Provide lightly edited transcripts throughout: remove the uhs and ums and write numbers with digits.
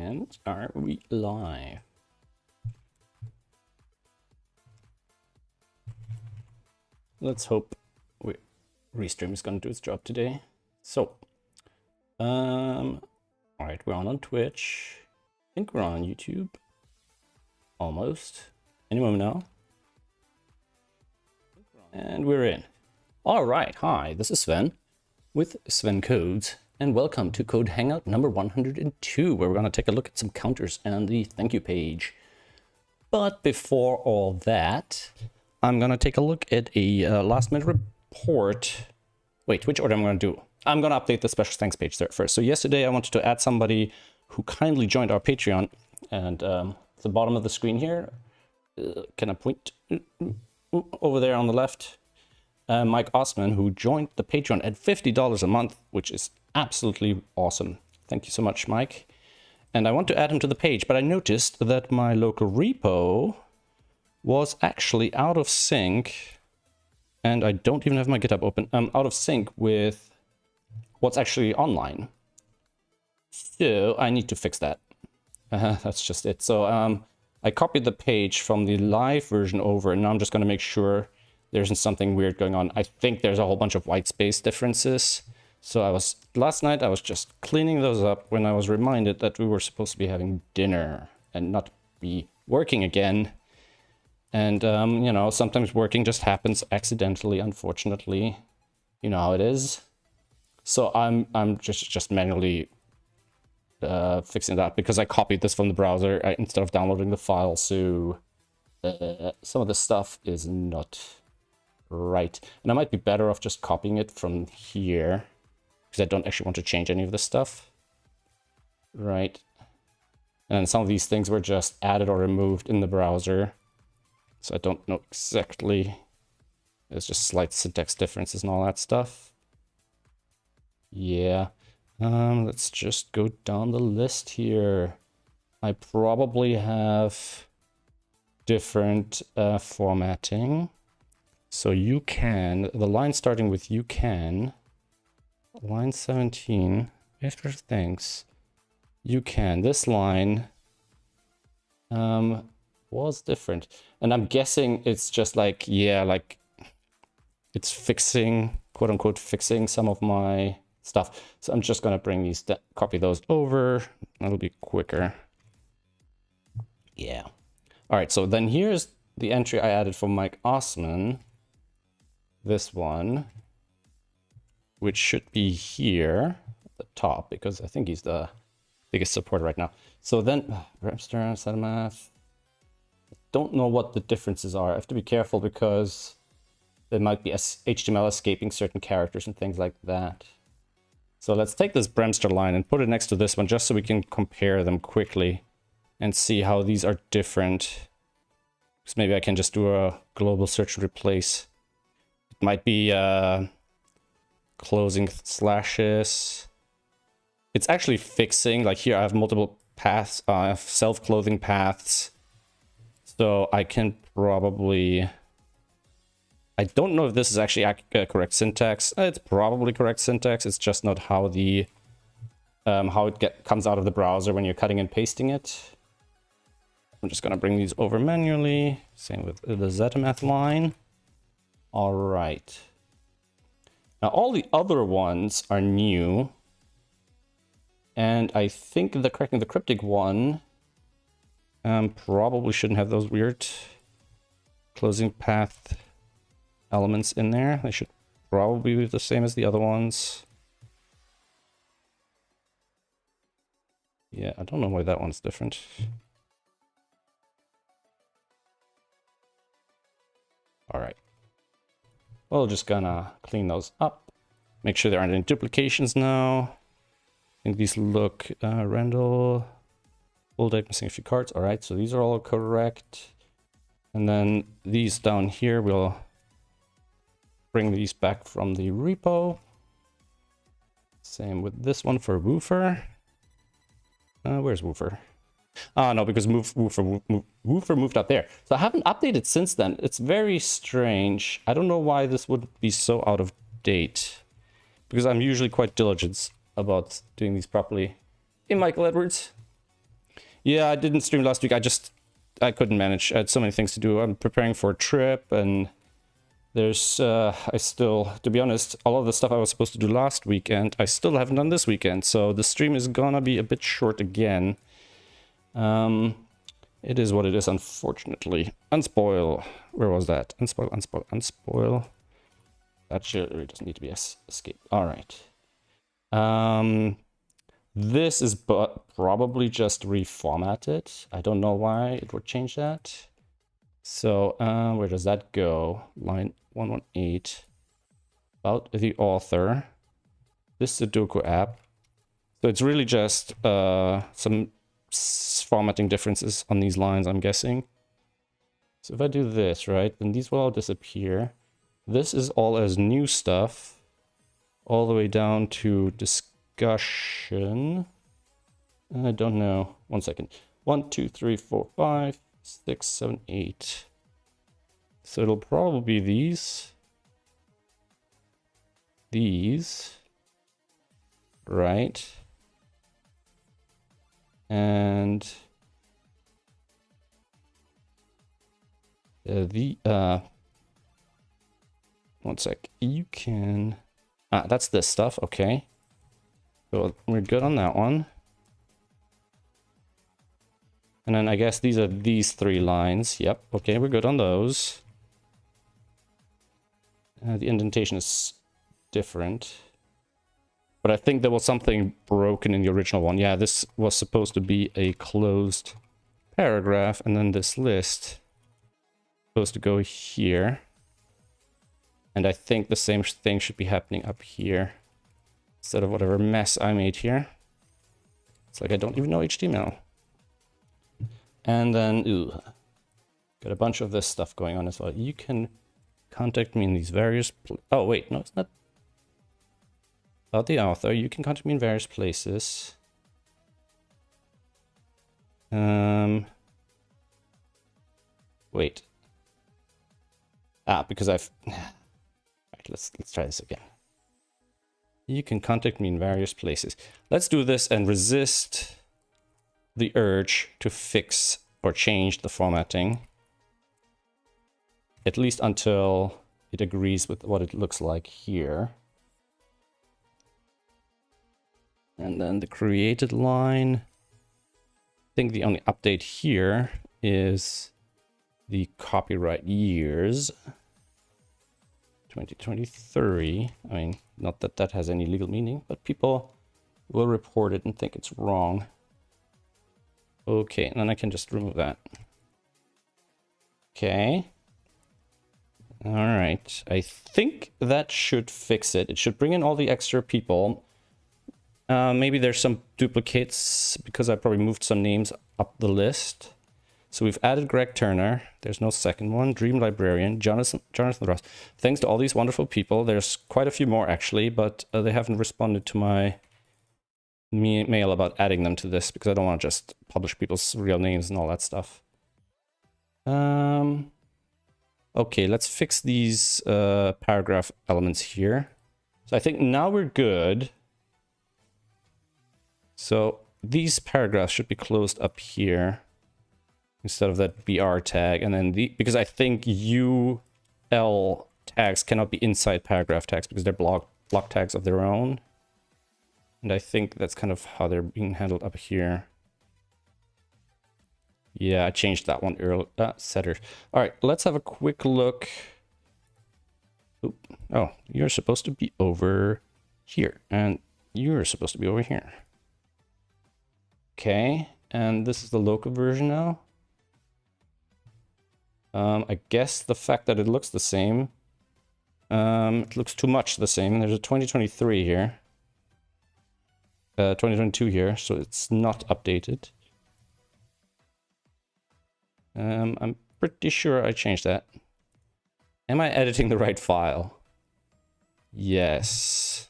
And are we live? Let's hope Restream is gonna do its job today. So, all right, we're on Twitch. I think we're on YouTube. Almost. Any moment now. And we're in. All right, hi, this is Sven with Sven Codes, and welcome to Code Hangout number 102, where we're gonna take a look at some counters and the thank you page. But before all that, I'm gonna take a look at a last minute report. Wait, which order am I gonna do? I'm gonna update the special thanks page there first. So yesterday I wanted to add somebody who kindly joined our Patreon, and at the bottom of the screen here, can I point over there on the left? Mike Osman, who joined the Patreon at $50 a month, which is absolutely awesome. Thank you so much, Mike. And I want to add him to the page, but I noticed that my local repo was actually out of sync, and I don't even have my GitHub open. Out of sync with what's actually online. So I need to fix that. That's just it. So I copied the page from the live version over, and now I'm just going to make sure there isn't something weird going on. I think there's a whole bunch of white space differences. So last night I was just cleaning those up when I was reminded that we were supposed to be having dinner and not be working again. And you know, sometimes working just happens accidentally, unfortunately. You know how it is. So I'm just manually fixing that because I copied this from the browser instead of downloading the file. So some of the stuff is not right, and I might be better off just copying it from here because I don't actually want to change any of this stuff. Right. And some of these things were just added or removed in the browser. So I don't know exactly. There's just slight syntax differences and all that stuff. Yeah. Let's just go down the list here. I probably have different formatting. So you can, the line starting with you can, line 17, after thanks, you can, this line was different. And I'm guessing it's just like, yeah, like it's fixing, quote unquote, fixing some of my stuff. So I'm just gonna bring these, copy those over. That'll be quicker. Yeah. All right, so then here's the entry I added for Mike Osman. This one, which should be here at the top, because I think he's the biggest supporter right now. So then, Rapster, Setamath. I don't know what the differences are. I have to be careful because there might be HTML escaping certain characters and things like that. So let's take this Bremster line and put it next to this one just so we can compare them quickly and see how these are different. Because maybe I can just do a global search and replace. It might be closing slashes. It's actually fixing, like here I have multiple paths, I have self-clothing paths. So I can probably, I don't know if this is actually correct syntax. It's probably correct syntax. It's just not how the how it comes out of the browser when you're cutting and pasting it. I'm just gonna bring these over manually. Same with the Zetamath line. All right. Now all the other ones are new, and I think the correcting the cryptic one probably shouldn't have those weird closing path elements in there. They should probably be the same as the other ones. Yeah, I don't know why that one's different. All right. Well, just gonna clean those up. Make sure there aren't any duplications now. I think these look Randall, full deck, missing a few cards. All right, so these are all correct. And then these down here, we'll bring these back from the repo. Same with this one for Woofer. Where's Woofer? Oh, no, because Woofer moved up there. So I haven't updated since then. It's very strange. I don't know why this would be so out of date. Because I'm usually quite diligent about doing these properly. Hey, Michael Edwards. Yeah, I didn't stream last week. I couldn't manage. I had so many things to do. I'm preparing for a trip, and there's, I still, to be honest, all of the stuff I was supposed to do last weekend, I still haven't done this weekend. So the stream is gonna be a bit short again. It is what it is, unfortunately. Unspoil. Where was that? Unspoil, unspoil, unspoil. That surely doesn't need to be escape. All right. This is probably just reformatted. I don't know why it would change that. So where does that go? Line 118. About the author. This Sudoku app. So it's really just some formatting differences on these lines, I'm guessing. So if I do this, right, then these will all disappear. This is all as new stuff, all the way down to discussion. I don't know. 1 second. 1, 2, 3, 4, 5, 6, 7, 8. So it'll probably be these. These. Right. And one sec. You can that's this stuff. Okay, so we're good on that one. And then I guess these are these 3 lines. Yep. Okay, we're good on those. The indentation is different, but I think there was something broken in the original one. Yeah, this was supposed to be a closed paragraph, and then this list supposed to go here. And I think the same thing should be happening up here instead of whatever mess I made here. It's like I don't even know HTML. And then, got a bunch of this stuff going on as well. You can contact me in these various... Oh, wait, no, it's not about the author. You can contact me in various places. Wait. Because I've... Right, let's try this again. You can contact me in various places. Let's do this and resist the urge to fix or change the formatting. At least until it agrees with what it looks like here. And then the created line. I think the only update here is the copyright years. 2023. I mean, not that that has any legal meaning, but people will report it and think it's wrong. Okay, and then I can just remove that. Okay. All right. I think that should fix it. It should bring in all the extra people. Maybe there's some duplicates because I probably moved some names up the list. So we've added Greg Turner. There's no second one. Dream Librarian, Jonathan Ross. Thanks to all these wonderful people. There's quite a few more actually, but they haven't responded to my mail about adding them to this because I don't want to just publish people's real names and all that stuff. Okay, let's fix these paragraph elements here. So I think now we're good. So these paragraphs should be closed up here instead of that BR tag. And then because I think UL tags cannot be inside paragraph tags because they're block tags of their own. And I think that's kind of how they're being handled up here. Yeah, I changed that one earlier. Setters. All right, let's have a quick look. Oop. Oh, you're supposed to be over here. And you're supposed to be over here. Okay, and this is the local version now. I guess the fact that it looks the same, it looks too much the same. There's a 2023 here, 2022 here, so it's not updated. I'm pretty sure I changed that. Am I editing the right file? Yes.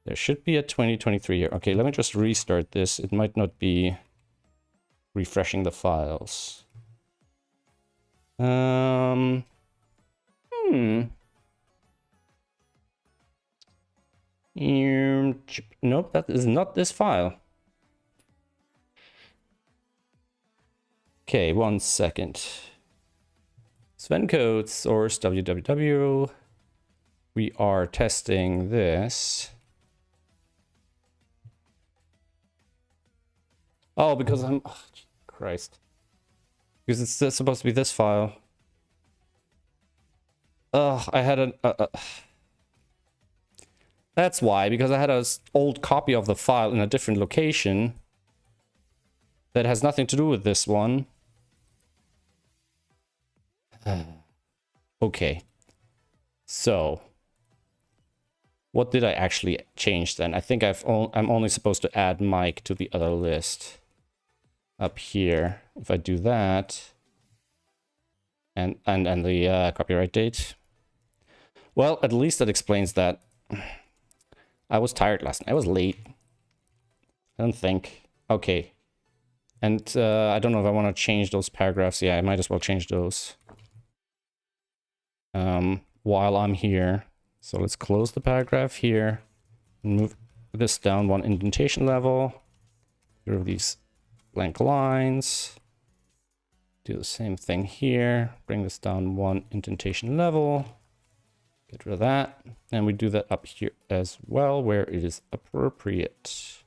There should be a 2023 here. Okay, let me just restart this. It might not be refreshing the files. Nope, that is not this file. Okay, 1 second. Sven code source www. We are testing this. Oh, because I'm... Oh, Christ. Because it's supposed to be this file. Ugh, I had an... That's why, because I had an old copy of the file in a different location that has nothing to do with this one. Okay. So, what did I actually change then? I think I'm only supposed to add Mike to the other list up here. If I do that, and the copyright date. Well, at least that explains that. I was tired last night. I was late. I don't think. Okay. And I don't know if I want to change those paragraphs. Yeah, I might as well change those while I'm here. So let's close the paragraph here and move this down 1 indentation level. Get rid of these blank lines. Do the same thing here. Bring this down 1 indentation level. Get rid of that. And we do that up here as well, where it is appropriate.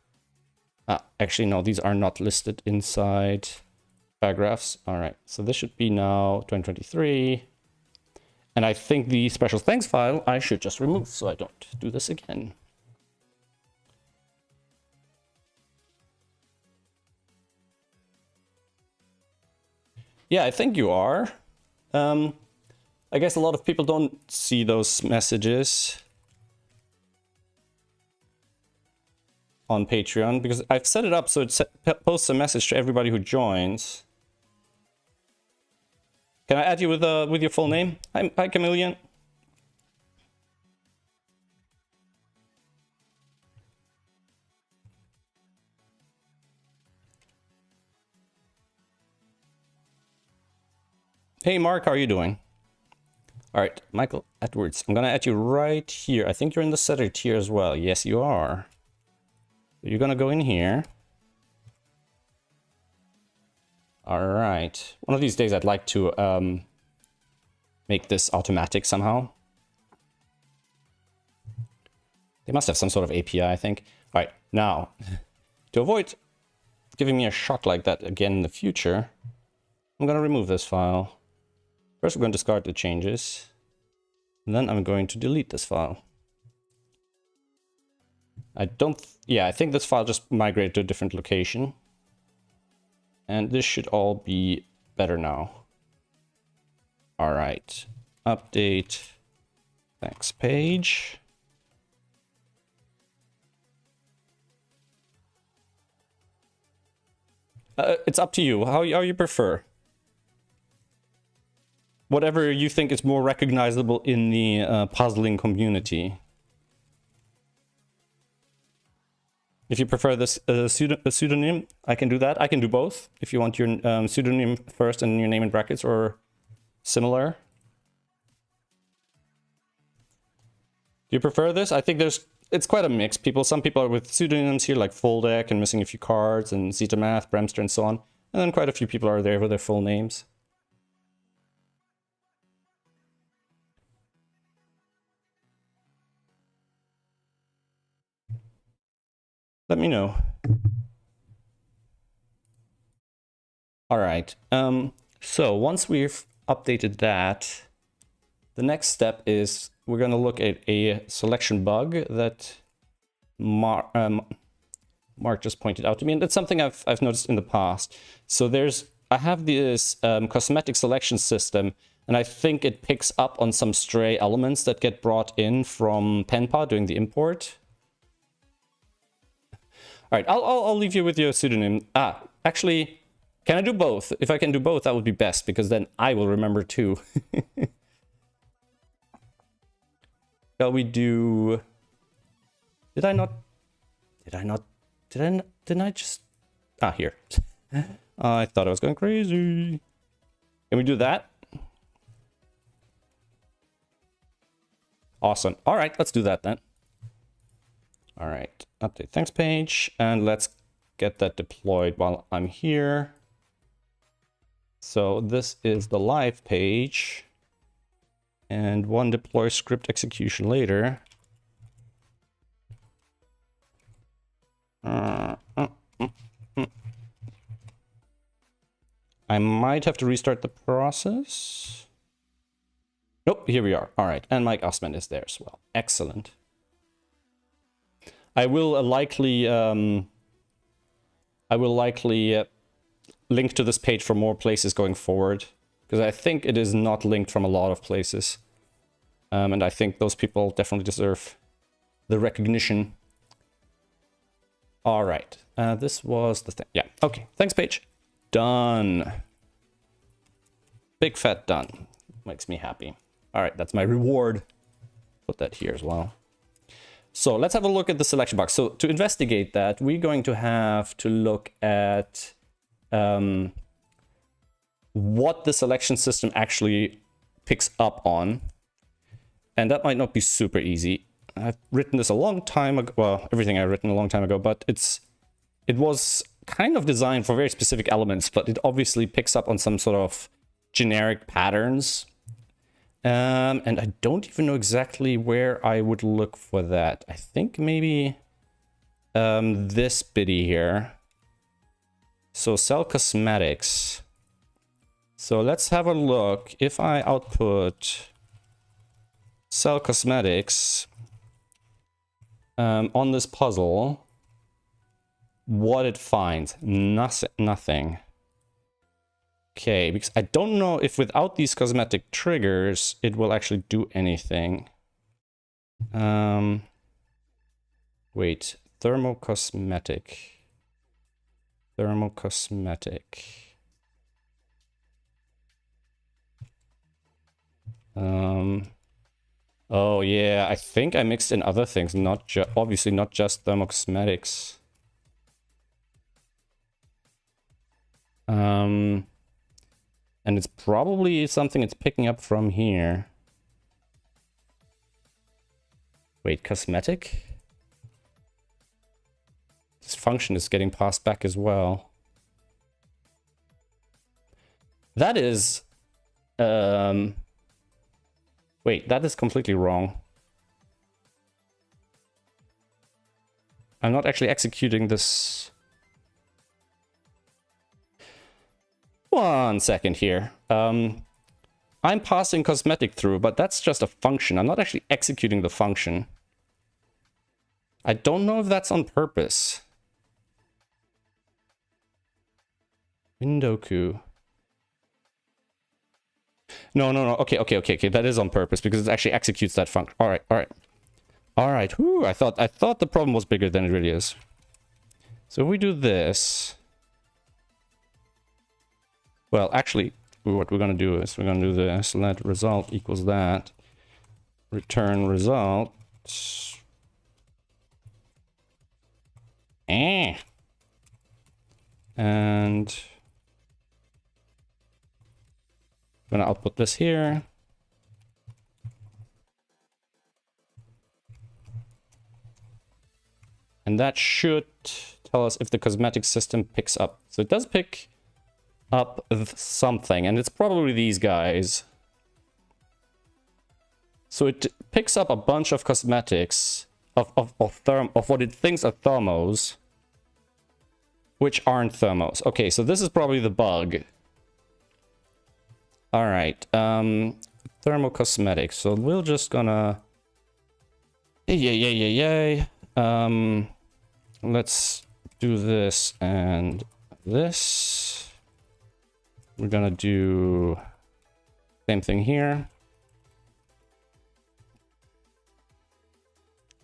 Actually, no, these are not listed inside paragraphs. All right, so this should be now 2023. And I think the special thanks file I should just remove so I don't do this again. Yeah, I think you are. I guess a lot of people don't see those messages on Patreon because I've set it up so it posts a message to everybody who joins. Can I add you with your full name? Hi, Chameleon. Hey, Mark, how are you doing? All right, Michael Edwards. I'm gonna add you right here. I think you're in the setter tier as well. Yes, you are. You're gonna go in here. All right. One of these days I'd like to make this automatic somehow. They must have some sort of API, I think. All right, now, to avoid giving me a shock like that again in the future, I'm going to remove this file. First, we're going to discard the changes. And then I'm going to delete this file. I think this file just migrated to a different location. And this should all be better now. All right, update thanks page. It's up to you, how you prefer. Whatever you think is more recognizable in the puzzling community. If you prefer this pseudonym, I can do that. I can do both. If you want your pseudonym first and your name in brackets or similar. Do you prefer this? I think it's quite a mix. Some people are with pseudonyms here, like Full Deck and Missing a Few Cards and Zeta-Math, Bremster, and so on. And then quite a few people are there with their full names. Let me know. All right. So once we've updated that, the next step is we're going to look at a selection bug that Mark just pointed out to me, and that's something I've noticed in the past. So I have this cosmetic selection system, and I think it picks up on some stray elements that get brought in from Penpal doing the import. All right, I'll leave you with your pseudonym. Actually, can I do both? If I can do both, that would be best, because then I will remember too. Shall we do... Didn't I just... Here. I thought I was going crazy. Can we do that? Awesome. All right, let's do that then. All right, update thanks page, and let's get that deployed while I'm here. So this is the live page. And one deploy script execution later. I might have to restart the process. Nope, here we are. All right, and Mike Osman is there as well. Excellent. I will likely link to this page for more places going forward, because I think it is not linked from a lot of places. And I think those people definitely deserve the recognition. All right, this was the thing. Yeah, okay, thanks, Paige. Done. Big fat done. Makes me happy. All right, that's my reward. Put that here as well. So let's have a look at the selection box. So to investigate that, we're going to have to look at what the selection system actually picks up on. And that might not be super easy. I've written this a long time ago. Well, everything I've written a long time ago, but it was kind of designed for very specific elements, but it obviously picks up on some sort of generic patterns. And I don't even know exactly where I would look for that. I think maybe this bitty here. So cell cosmetics. So let's have a look. If I output cell cosmetics on this puzzle, what it finds? Nothing. Okay, because I don't know if without these cosmetic triggers, it will actually do anything. Wait, thermocosmetic. Oh yeah, I think I mixed in other things, obviously not just thermocosmetics. And it's probably something it's picking up from here. Wait, cosmetic? This function is getting passed back as well. That is... Wait, that is completely wrong. I'm not actually executing this... One second here. I'm passing cosmetic through, but that's just a function. I'm not actually executing the function. I don't know if that's on purpose. Windoku. No. Okay. That is on purpose because it actually executes that function. All right. Whew, I thought the problem was bigger than it really is. So if we do this... Well, actually, what we're going to do is we're going to do this. Let result equals that. Return result. And I'm going to output this here. And that should tell us if the cosmetic system picks up. So it does pick up something, and it's probably these guys. So it picks up a bunch of cosmetics of what it thinks are thermos, which aren't thermos. Okay, so this is probably the bug. All right, thermocosmetics. So we're just gonna let's do this and this. We're gonna do same thing here.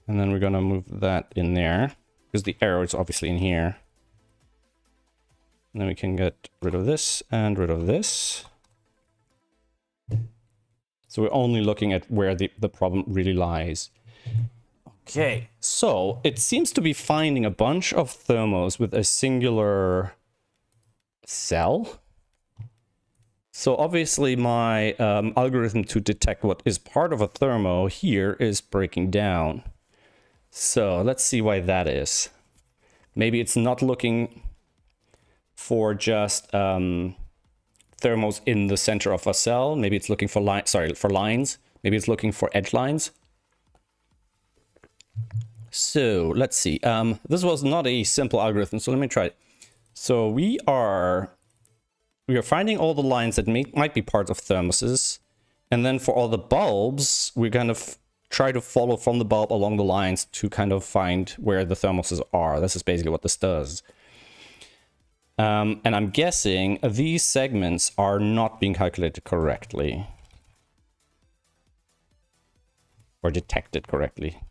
And then we're gonna move that in there because the arrow is obviously in here. And then we can get rid of this and rid of this. So we're only looking at where the problem really lies. Okay, so it seems to be finding a bunch of thermos with a singular cell. So obviously my algorithm to detect what is part of a thermo here is breaking down. So let's see why that is. Maybe it's not looking for just thermals in the center of a cell. Maybe it's looking for lines. Maybe it's looking for edge lines. So let's see. This was not a simple algorithm, so let me try it. So we are finding all the lines that might be parts of thermoses. And then for all the bulbs, we're kind of try to follow from the bulb along the lines to kind of find where the thermoses are. This is basically what this does. And I'm guessing these segments are not being calculated correctly. Or detected correctly.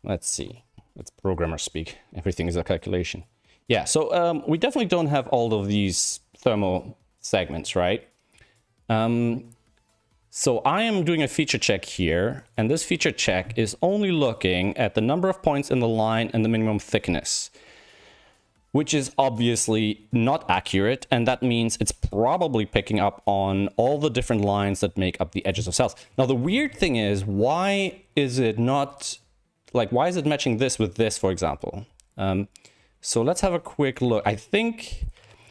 Let's see. It's programmer speak. Everything is a calculation. Yeah, so we definitely don't have all of these thermal segments, right? So I am doing a feature check here, and this feature check is only looking at the number of points in the line and the minimum thickness, which is obviously not accurate, and that means it's probably picking up on all the different lines that make up the edges of cells. Now, the weird thing is, why is it not, like, why is it matching this with this, for example? So let's have a quick look. I think,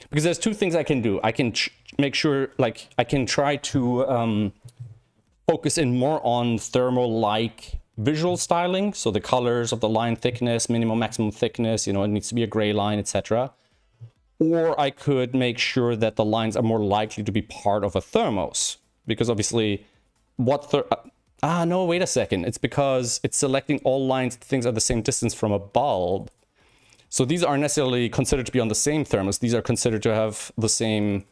because there's two things I can do. I can make sure, like, I can try to focus in more on thermal-like visual styling. So the colors of the line thickness, minimum, maximum thickness, you know, it needs to be a gray line, etc. Or I could make sure that the lines are more likely to be part of a thermos. Because obviously, no, wait a second. It's because it's selecting all lines, things are the same distance from a bulb. So these aren't necessarily considered to be on the same thermos. These are considered to have the same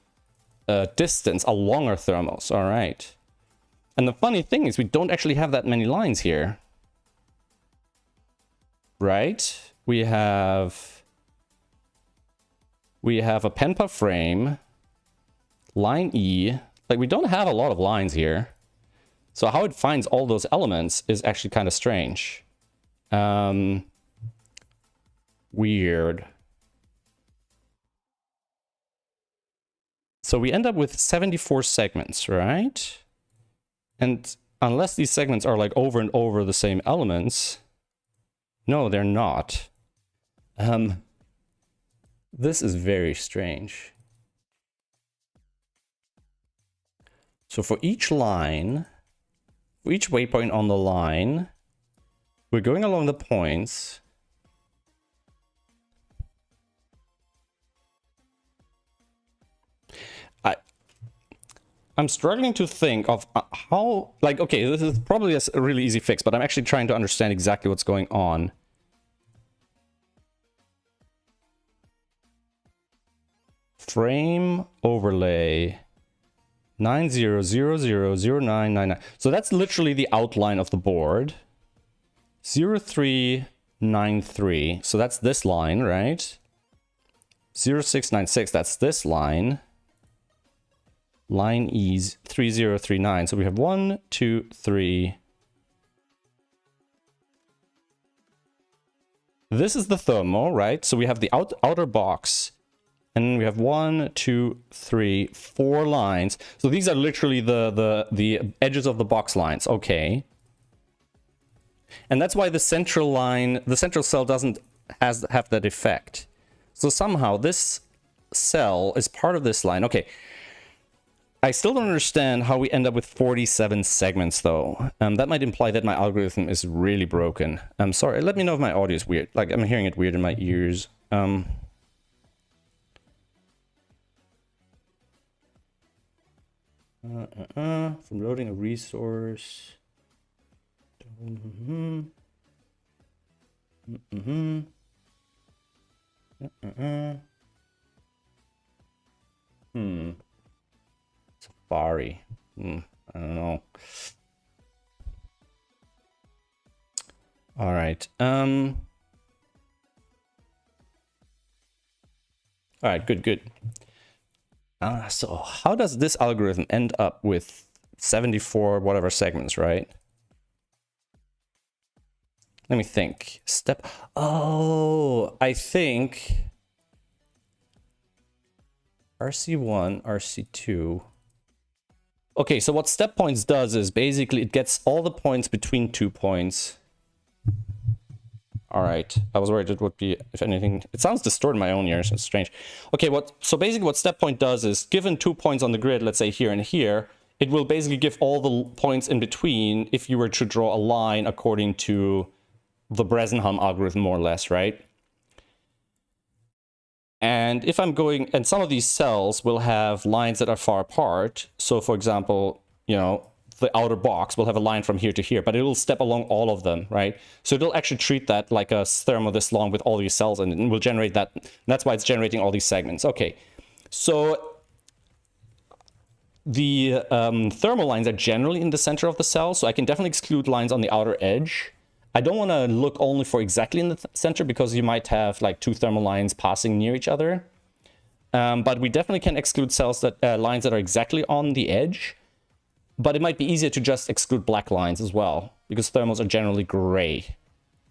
distance along our thermos. All right. And the funny thing is we don't actually have that many lines here. Right? We have a pen-puff frame, line E. Like, we don't have a lot of lines here. So how it finds all those elements is actually kind of strange. Weird. So we end up with 74 segments, right? And unless these segments are like over and over the same elements, no, they're not. This is very strange. So for each line, for each waypoint on the line, we're going along the points. I'm struggling to think of how, like, okay, this is probably a really easy fix, but I'm actually trying to understand exactly what's going on. Frame overlay 90000999. So that's literally the outline of the board. 0393. So that's this line, right? 0696, that's this line. Line E's 3039. So we have 1, 2, 3. This is the thermal, right? So we have the outer box. And we have 1, 2, 3, 4 lines. So these are literally the edges of the box lines. Okay. And that's why the central line, the central cell doesn't have that effect. So somehow this cell is part of this line. Okay. I still don't understand how we end up with 47 segments, though. That might imply that my algorithm is really broken. I'm sorry. Let me know if my audio is weird. Like, I'm hearing it weird in my ears. From loading a resource. Safari. I don't know. All right. All right, good. So how does this algorithm end up with 74 whatever segments, right? Let me think. Oh, I think RC1, RC2. Okay, so what step points does is basically it gets all the points between 2 points. All right. I was worried it would be, if anything, it sounds distorted in my own ears. It's strange. Okay, so basically what step point does is, given 2 points on the grid, let's say here and here, it will basically give all the points in between if you were to draw a line according to the Bresenham algorithm, more or less, right? And if I'm going, and some of these cells will have lines that are far apart. So for example, you know, the outer box will have a line from here to here, but it will step along all of them, right? So it'll actually treat that like a thermal this long with all these cells, and it will generate that. That's why it's generating all these segments. Okay, so the thermal lines are generally in the center of the cell, so I can definitely exclude lines on the outer edge. I don't want to look only for exactly in the center, because you might have like 2 thermal lines passing near each other. But we definitely can exclude cells that lines that are exactly on the edge. But it might be easier to just exclude black lines as well, because thermals are generally gray.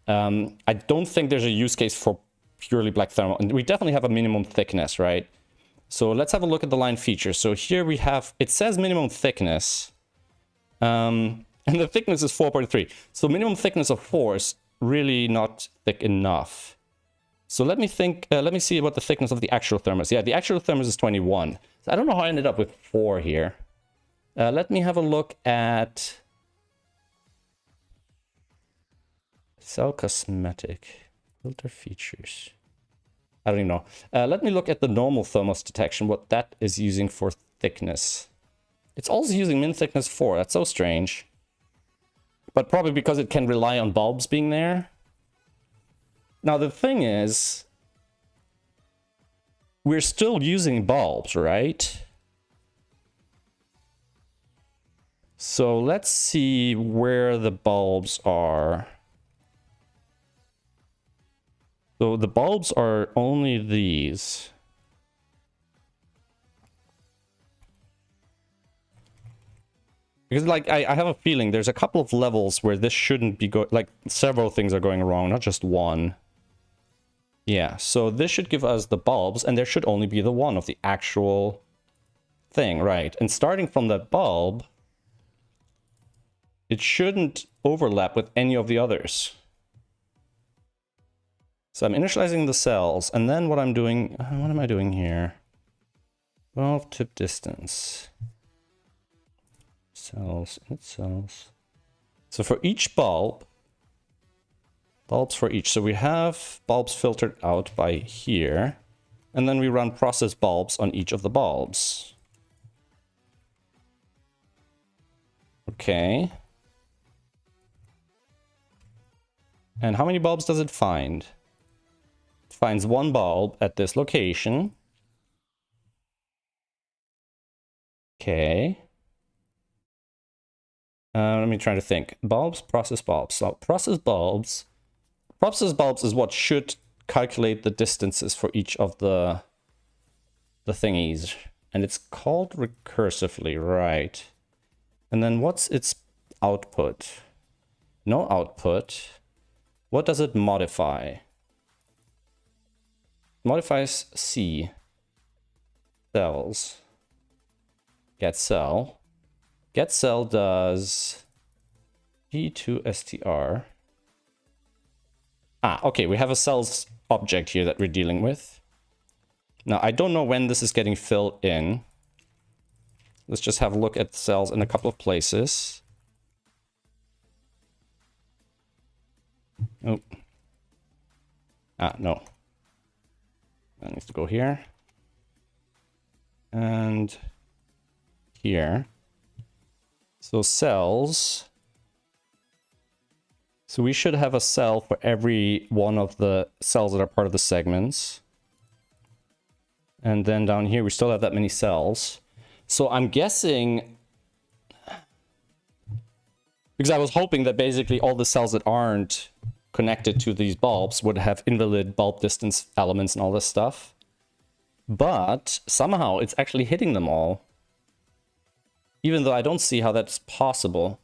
I don't think there's a use case for purely black thermal. And we definitely have a minimum thickness, right? So let's have a look at the line features. So here we have, it says minimum thickness. And the thickness is 4.3. So minimum thickness of 4 is really not thick enough. So let me think, let me see what the thickness of the actual thermos. Yeah, the actual thermos is 21. So I don't know how I ended up with 4 here. Let me have a look at cell cosmetic filter features. I don't even know. Let me look at the normal thermos detection, what that is using for thickness. It's also using min thickness 4. That's so strange. But probably because it can rely on bulbs being there. Now the thing is, we're still using bulbs, right? So let's see where the bulbs are. So the bulbs are only these. Because like I have a feeling there's a couple of levels where this shouldn't be going, like several things are going wrong, not just one. Yeah, so this should give us the bulbs, and there should only be the one of the actual thing, right? And starting from the bulb, it shouldn't overlap with any of the others. So I'm initializing the cells, and then what I'm doing, what am I doing here? 12 tip distance. Cells, init cells. So for each bulb, bulbs for each. So we have bulbs filtered out by here, and then we run process bulbs on each of the bulbs. Okay. And how many bulbs does it find? It finds 1 bulb at this location. Okay. Let me try to think. Bulbs, process bulbs. So process bulbs is what should calculate the distances for each of the thingies. And it's called recursively, right? And then what's its output? No output. What does it modify? Modifies C. Cells. Get cell. Get cell does P2str. Ah, okay, we have a cells object here that we're dealing with. Now, I don't know when this is getting filled in. Let's just have a look at cells in a couple of places. Oh. Ah, no. That needs to go here. And here. So cells. So we should have a cell for every one of the cells that are part of the segments. And then down here, we still have that many cells. So I'm guessing, because I was hoping that basically all the cells that aren't connected to these bulbs would have invalid bulb distance elements and all this stuff. But somehow it's actually hitting them all. Even though I don't see how that's possible.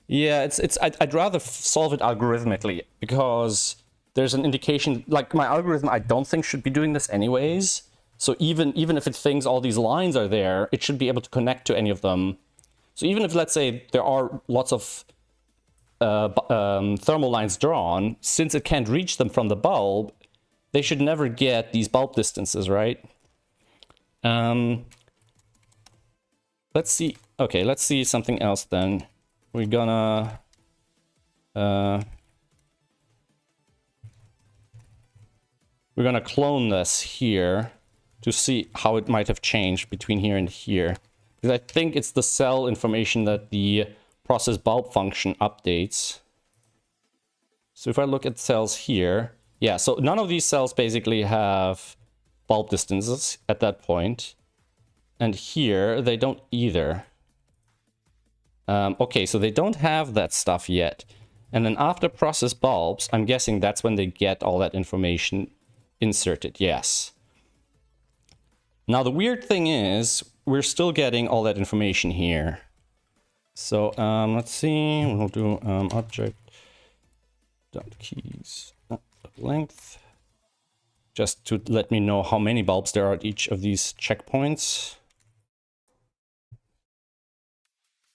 Yeah, I'd rather solve it algorithmically, because there's an indication, like my algorithm, I don't think should be doing this anyways. So even if it thinks all these lines are there, it should be able to connect to any of them. So even if, let's say, there are lots of thermal lines drawn, since it can't reach them from the bulb, they should never get these bulb distances, right? Let's see. Okay, let's see something else then. We're gonna clone this here to see how it might have changed between here and here. Because I think it's the cell information that the process bulb function updates. So if I look at cells here, yeah, so none of these cells basically have bulb distances at that point. And here, they don't either. Okay, so they don't have that stuff yet. And then after process bulbs, I'm guessing that's when they get all that information inserted, yes. Now the weird thing is, we're still getting all that information here. So let's see, we'll do object.keys length, just to let me know how many bulbs there are at each of these checkpoints.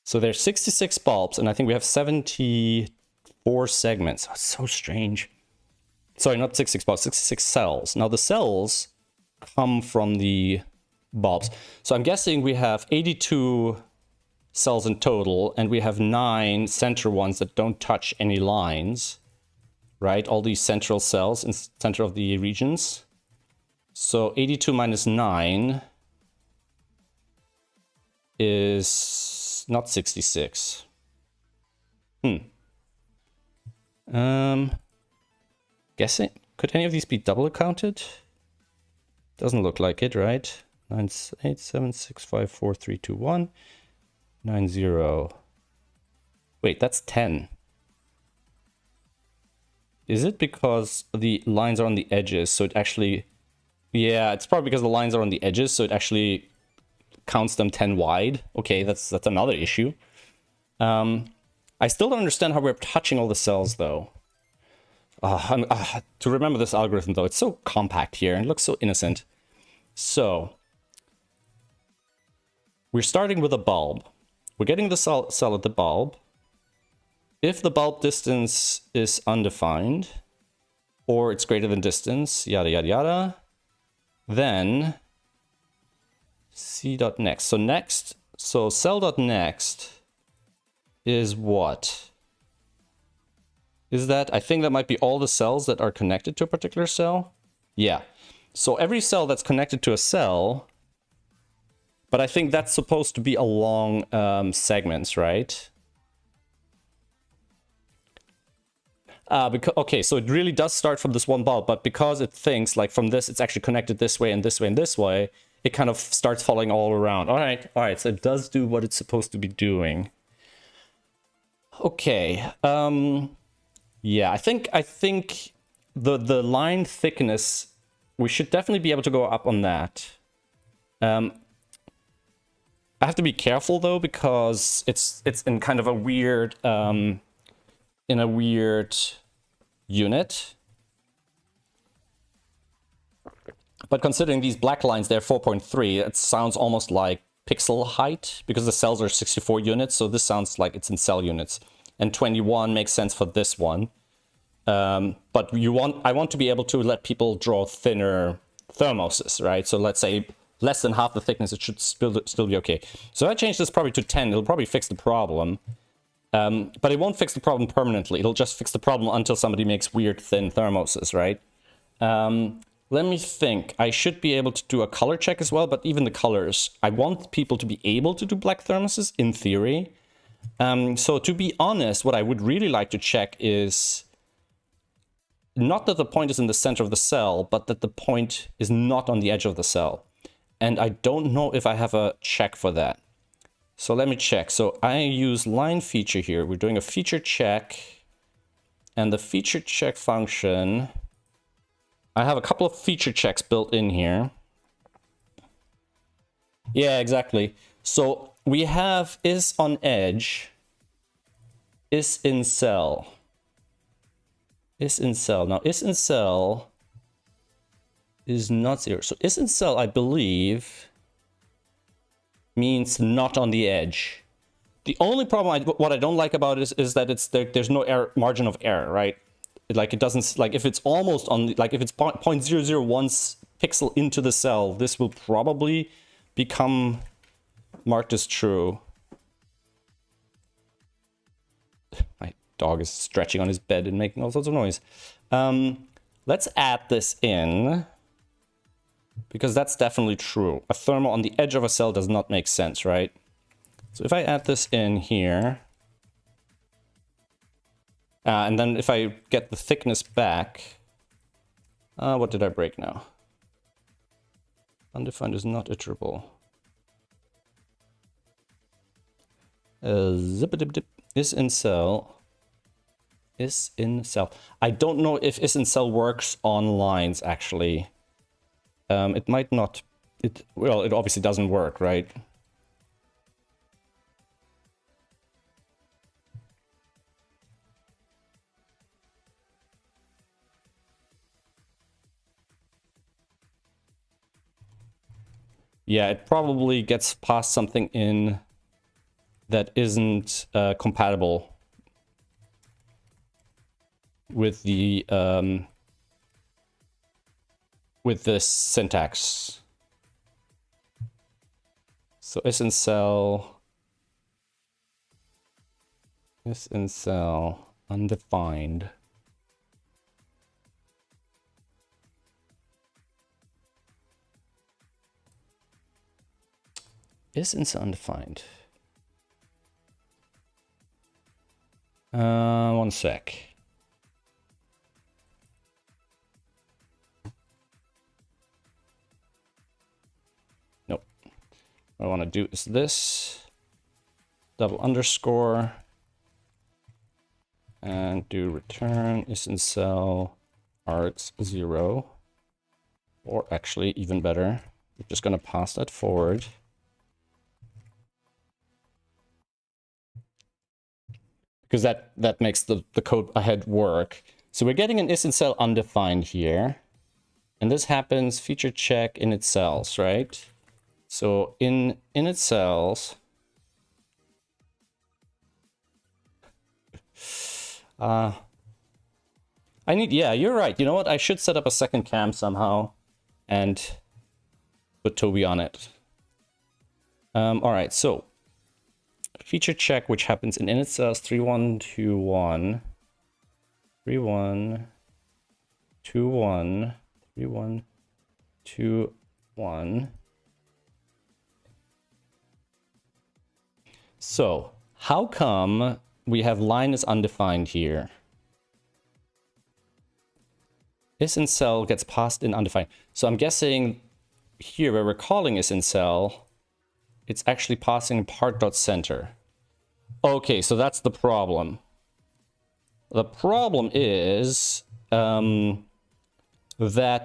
So there's 66 bulbs, and I think we have 74 segments. Oh, it's so strange. Sorry, not 66 bulbs, 66 cells. Now the cells come from the bulbs. So I'm guessing we have 82 cells in total, and we have 9 central ones that don't touch any lines, right? All these central cells in the center of the regions. So 82 minus 9 is not 66. Guessing, could any of these be double counted? Doesn't look like it, right? 9, 8, 7, 6, 5, 4, 3, 2, 1, 9, 0. Wait, that's 10. Is it because the lines are on the edges, so it actually... Yeah, it's probably because the lines are on the edges, so it actually counts them 10 wide. Okay, that's another issue. I still don't understand how we're touching all the cells, though. To remember this algorithm, though, it's so compact here and looks so innocent. So, we're starting with a bulb. We're getting the cell at the bulb. If the bulb distance is undefined, or it's greater than distance, yada, yada, yada, then c.next. So cell.next is what? Is that, I think that might be all the cells that are connected to a particular cell. Yeah. So every cell that's connected to a cell, but I think that's supposed to be along segments, right? Okay, so it really does start from this one bulb, but because it thinks like from this, it's actually connected this way and this way and this way, it kind of starts following all around. All right, so it does do what it's supposed to be doing. Okay, yeah, I think the line thickness, we should definitely be able to go up on that. I have to be careful though, because it's in kind of a weird in a weird unit. But considering these black lines, they're 4.3, it sounds almost like pixel height, because the cells are 64 units, so this sounds like it's in cell units. And 21 makes sense for this one. But I want to be able to let people draw thinner thermoses, right? So let's say less than half the thickness, it should still be okay. So if I change this probably to 10, it'll probably fix the problem. But it won't fix the problem permanently. It'll just fix the problem until somebody makes weird thin thermoses, right? Let me think. I should be able to do a color check as well, but even the colors, I want people to be able to do black thermoses in theory. So to be honest, what I would really like to check is not that the point is in the center of the cell, but that the point is not on the edge of the cell. And I don't know if I have a check for that. So let me check. So I use line feature here. We're doing a feature check. And the feature check function, I have a couple of feature checks built in here. Yeah, exactly. So we have is on edge, is in cell. Is in cell. Now is in cell is not 0. So is in cell, I believe, means not on the edge. The only problem, what I don't like about it is that there's no error, margin of error, right? Like it doesn't, like if it's almost on, like if it's 0.001 pixel into the cell, this will probably become marked as true. My dog is stretching on his bed and making all sorts of noise. Let's add this in, because that's definitely true. A thermal on the edge of a cell does not make sense, right? So if I add this in here, and then if I get the thickness back, what did I break now? Undefined is not iterable. Zip-a-dip-dip is in cell. Is in cell. I don't know if is in cell works on lines actually. It might not. Well, it obviously doesn't work, right? Yeah, it probably gets past something in that isn't compatible with the syntax. So is in cell undefined. Is undefined. One sec. Nope. What I want to do is this. Double underscore. And do return is in cell args0. Or actually, even better, we're just going to pass that forward. Because that makes the code ahead work. So we're getting an is in cell undefined here. And this happens feature check in its cells, right? So in its cells, I need, yeah, you're right. You know what? I should set up a second cam somehow and put Toby on it. All right, so feature check, which happens in init cells 3121, 3121, 3121. So how come we have line is undefined here? Is in cell gets passed in undefined. So I'm guessing here where we're calling is in cell, it's actually passing part.center. Okay, so that's the problem. The problem is that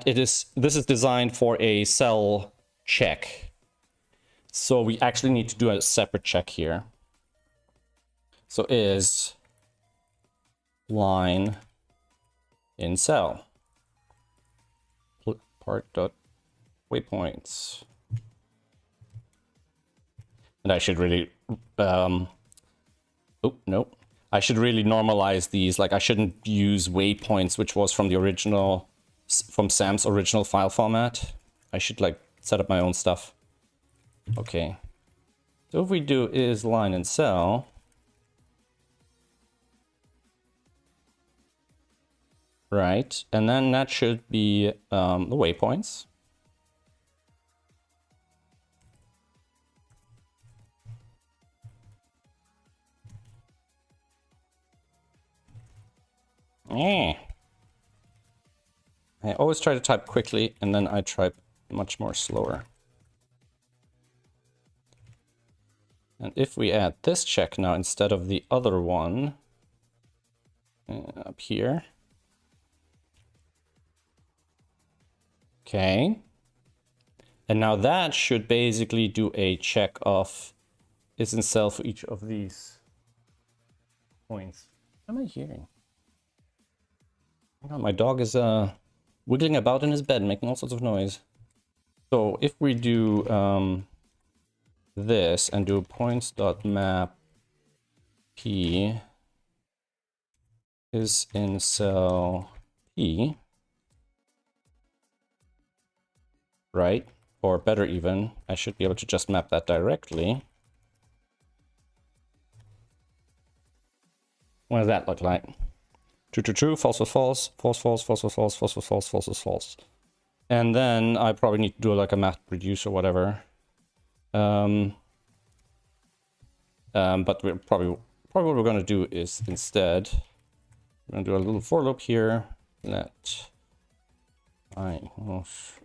this is designed for a cell check. So we actually need to do a separate check here. So is line in cell part.waypoints. And I should really oh no, I should really normalize these. Like I shouldn't use waypoints, which was from the original, from Sam's original file format. I should like set up my own stuff. Okay, so if we do is line in cell, right, and then that should be the waypoints. I always try to type quickly and then I type much more slower. And if we add this check now instead of the other one up here. Okay. And now that should basically do a check of is in cell for each of these points. What am I hearing? Oh, my dog is wiggling about in his bed, making all sorts of noise. So if we do this and do points.map P is in cell P, right? Or better even, I should be able to just map that directly. What does that look like? True, true, true, false was false, false, false, false was false, false was false, false was false. And then I probably need to do like a math reduce or whatever. But we're probably what we're going to do is instead, we're going to do a little for loop here. Let I equals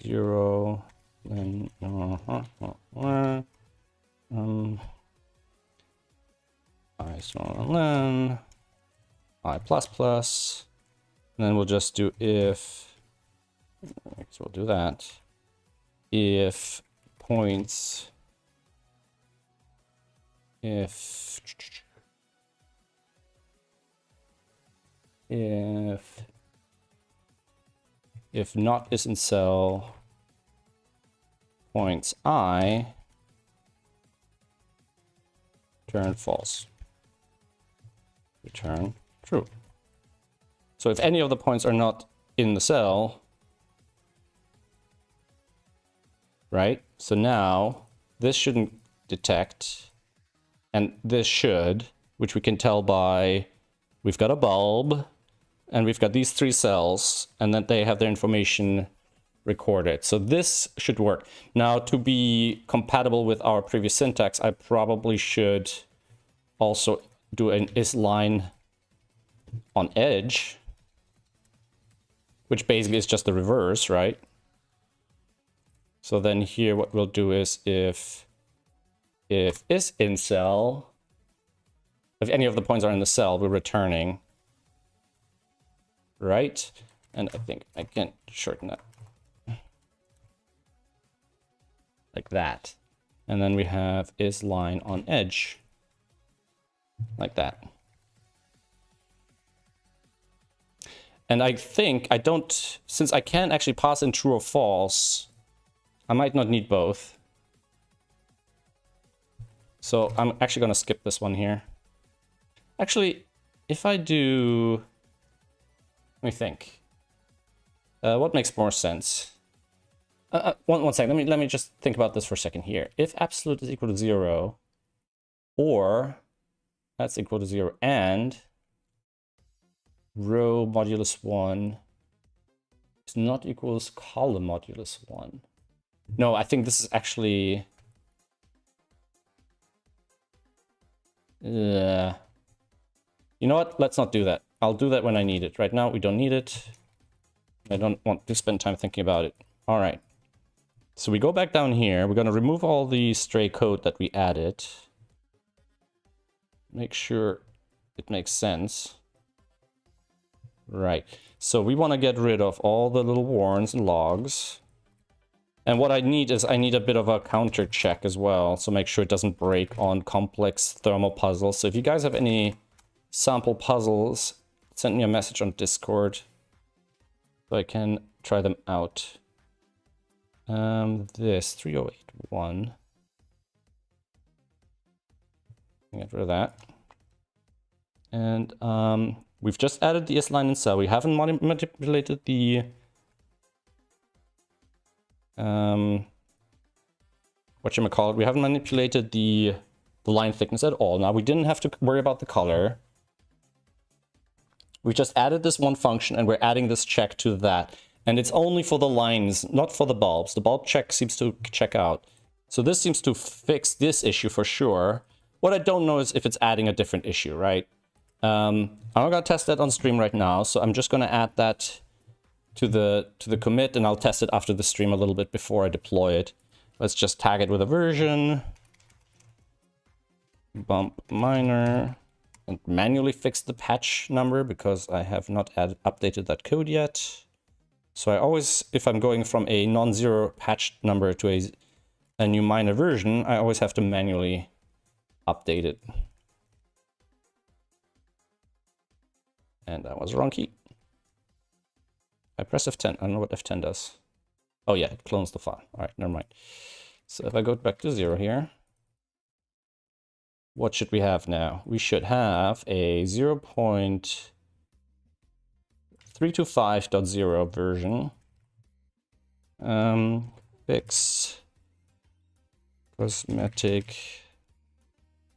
0, then I smaller than I plus plus, and then we'll just do if. So we'll do that. If points, if not is in cell points I, return false. Return true. So if any of the points are not in the cell, right? So now this shouldn't detect, and this should, which we can tell by we've got a bulb and we've got these 3 cells, and then they have their information recorded. So this should work. Now, to be compatible with our previous syntax, I probably should also do an isLine on edge, which basically is just the reverse, right? So then here what we'll do is if is in cell, if any of the points are in the cell, we're returning, right? And I think I can shorten that like that. And then we have isLine on edge, like that. And I think I don't, since I can't actually pass in true or false, I might not need both. So I'm actually going to skip this one here. Actually, if I do, let me think. What makes more sense? One second. Let me just think about this for a second here. If absolute is equal to 0, or that's equal to 0, and row modulus 1 is not equals column modulus 1. No, I think this is actually... you know what? Let's not do that. I'll do that when I need it. Right now, we don't need it. I don't want to spend time thinking about it. All right. So we go back down here. We're going to remove all the stray code that we added. Make sure it makes sense. Right. So we want to get rid of all the little warns and logs. And what I need is I need a bit of a counter check as well. So make sure it doesn't break on complex thermal puzzles. So if you guys have any sample puzzles, send me a message on Discord so I can try them out. This 3081. Get rid of that. And we've just added the isLine in cell. We haven't manipulated the whatchamacallit, we haven't manipulated the line thickness at all. Now we didn't have to worry about the color. We just added this one function and we're adding this check to that. And it's only for the lines, not for the bulbs. The bulb check seems to check out. So this seems to fix this issue for sure. What I don't know is if it's adding a different issue, right? I'm not gonna test that on stream right now, so I'm just gonna add that to the commit, and I'll test it after the stream a little bit before I deploy it. Let's just tag it with a version. Bump minor. And manually fix the patch number because I have not updated that code yet. So I always, if I'm going from a non-zero patch number to a new minor version, I always have to manually update it. And that was the wrong key. I press F10. I don't know what F10 does. Oh yeah, it clones the file. All right, never mind. So if I go back to 0 here, what should we have now? We should have a 0.325.0 version. Fix cosmetic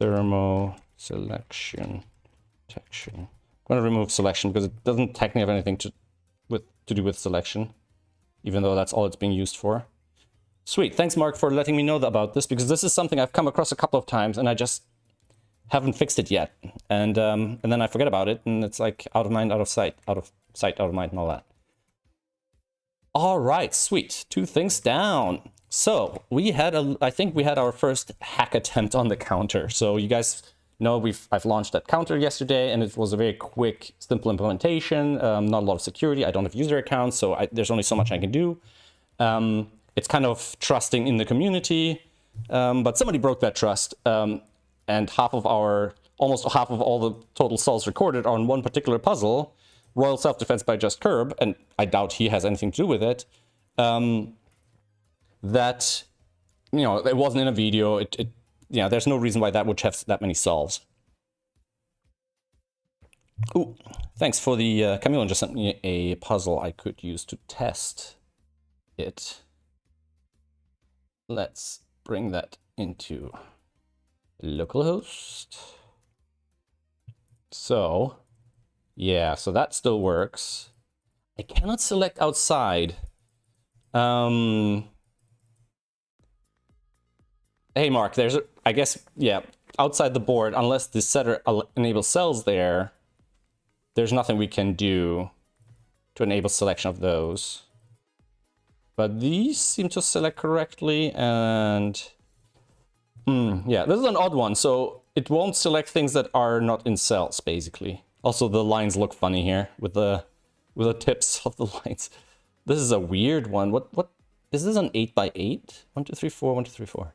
thermo selection protection. I'm going to remove selection because it doesn't technically have anything to do with selection, even though that's all it's being used for. Sweet, thanks Mark for letting me know about this, because this is something I've come across a couple of times and I just haven't fixed it yet. And then I forget about it, and it's like out of mind, out of sight, out of mind, and all that. All right, sweet. 2 things down. So we had I think we had our first hack attempt on the counter. So you guys know I've launched that counter yesterday, and it was a very quick, simple implementation. Not a lot of security. I don't have user accounts, so there's only so much I can do. It's kind of trusting in the community, but somebody broke that trust, and almost half of all the total solves recorded are on one particular puzzle, Royal Self-Defense by Just Curb, and I doubt he has anything to do with it. That, it wasn't in a video. There's no reason why that would have that many solves. Ooh, thanks for the Chameleon just sent me a puzzle I could use to test it. Let's bring that into localhost. So, yeah, so that still works. I cannot select outside. Hey Mark, I guess, yeah, outside the board, unless the setter enables cells there's nothing we can do to enable selection of those. But these seem to select correctly, and yeah, this is an odd one. So it won't select things that are not in cells, basically. Also, the lines look funny here with the tips of the lines. This is a weird one. What is this, an 8x8? 1, 2, 3, 4, 1, 2, 3, 4.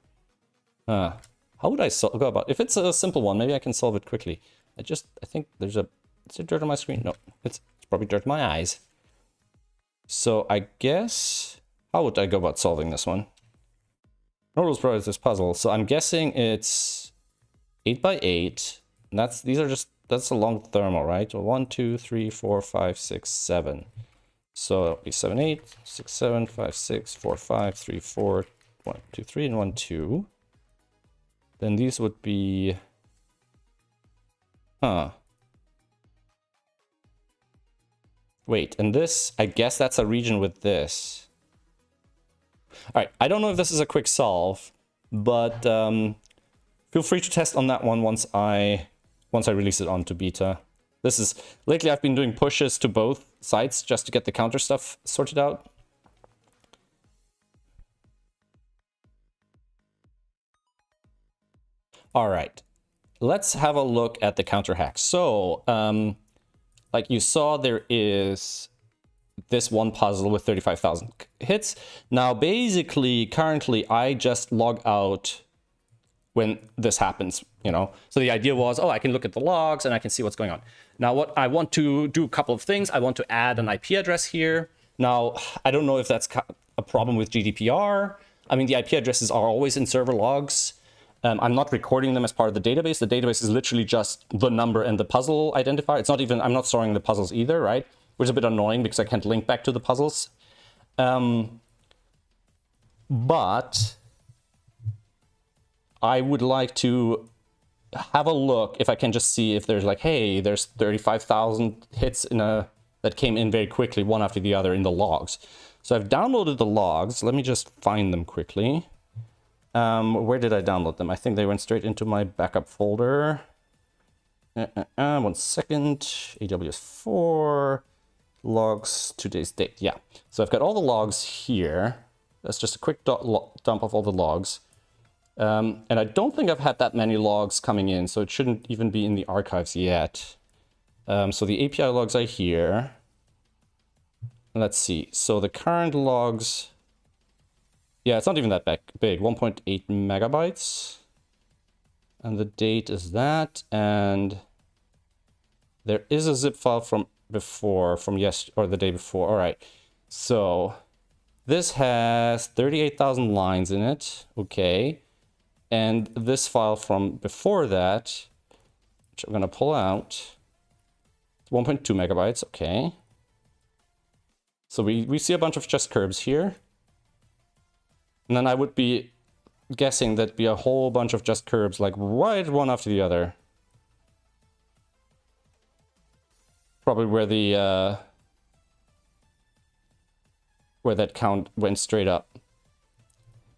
How would I go about? If it's a simple one, maybe I can solve it quickly. I think there's is there dirt on my screen? No, it's probably dirt in my eyes. So I guess, how would I go about solving this one? No rules provides this puzzle. So I'm guessing it's 8x8. And that's a long thermal, right? So 1, 2, 3, 4, 5, 6, 7. So it'll be 7, 8, 6, 7, 5, 6, 4, 5, 3, 4, 1, 2, 3, and 1, 2. Then these would be, wait, and this, I guess that's a region with this. All right, I don't know if this is a quick solve, but feel free to test on that one once I release it onto beta. Lately I've been doing pushes to both sites just to get the counter stuff sorted out. All right, let's have a look at the counter hack. So, like you saw, there is this one puzzle with 35,000 hits. Now, basically, currently, I just log out when this happens, So the idea was, I can look at the logs and I can see what's going on. Now, what I want to do a couple of things. I want to add an IP address here. Now, I don't know if that's a problem with GDPR. I mean, the IP addresses are always in server logs. I'm not recording them as part of the database. The database is literally just the number and the puzzle identifier. It's not even, I'm not storing the puzzles either, right? Which is a bit annoying because I can't link back to the puzzles. But I would like to have a look if I can just see if there's like, hey, there's 35,000 hits that came in very quickly, one after the other in the logs. So I've downloaded the logs. Let me just find them quickly. Where did I download them? I think they went straight into my backup folder. 1 second. AWS4 logs, today's date. Yeah. So I've got all the logs here. That's just a quick dump of all the logs. And I don't think I've had that many logs coming in, so it shouldn't even be in the archives yet. So the API logs are here. Let's see. So the current logs, yeah, it's not even that big, 1.8 megabytes. And the date is that, and there is a zip file from before, or the day before. All right, so this has 38,000 lines in it, okay. And this file from before that, which I'm going to pull out, 1.2 megabytes. Okay. So we see a bunch of just curves here. And then I would be guessing that'd be a whole bunch of just curves, like right one after the other. Probably where the where that count went straight up.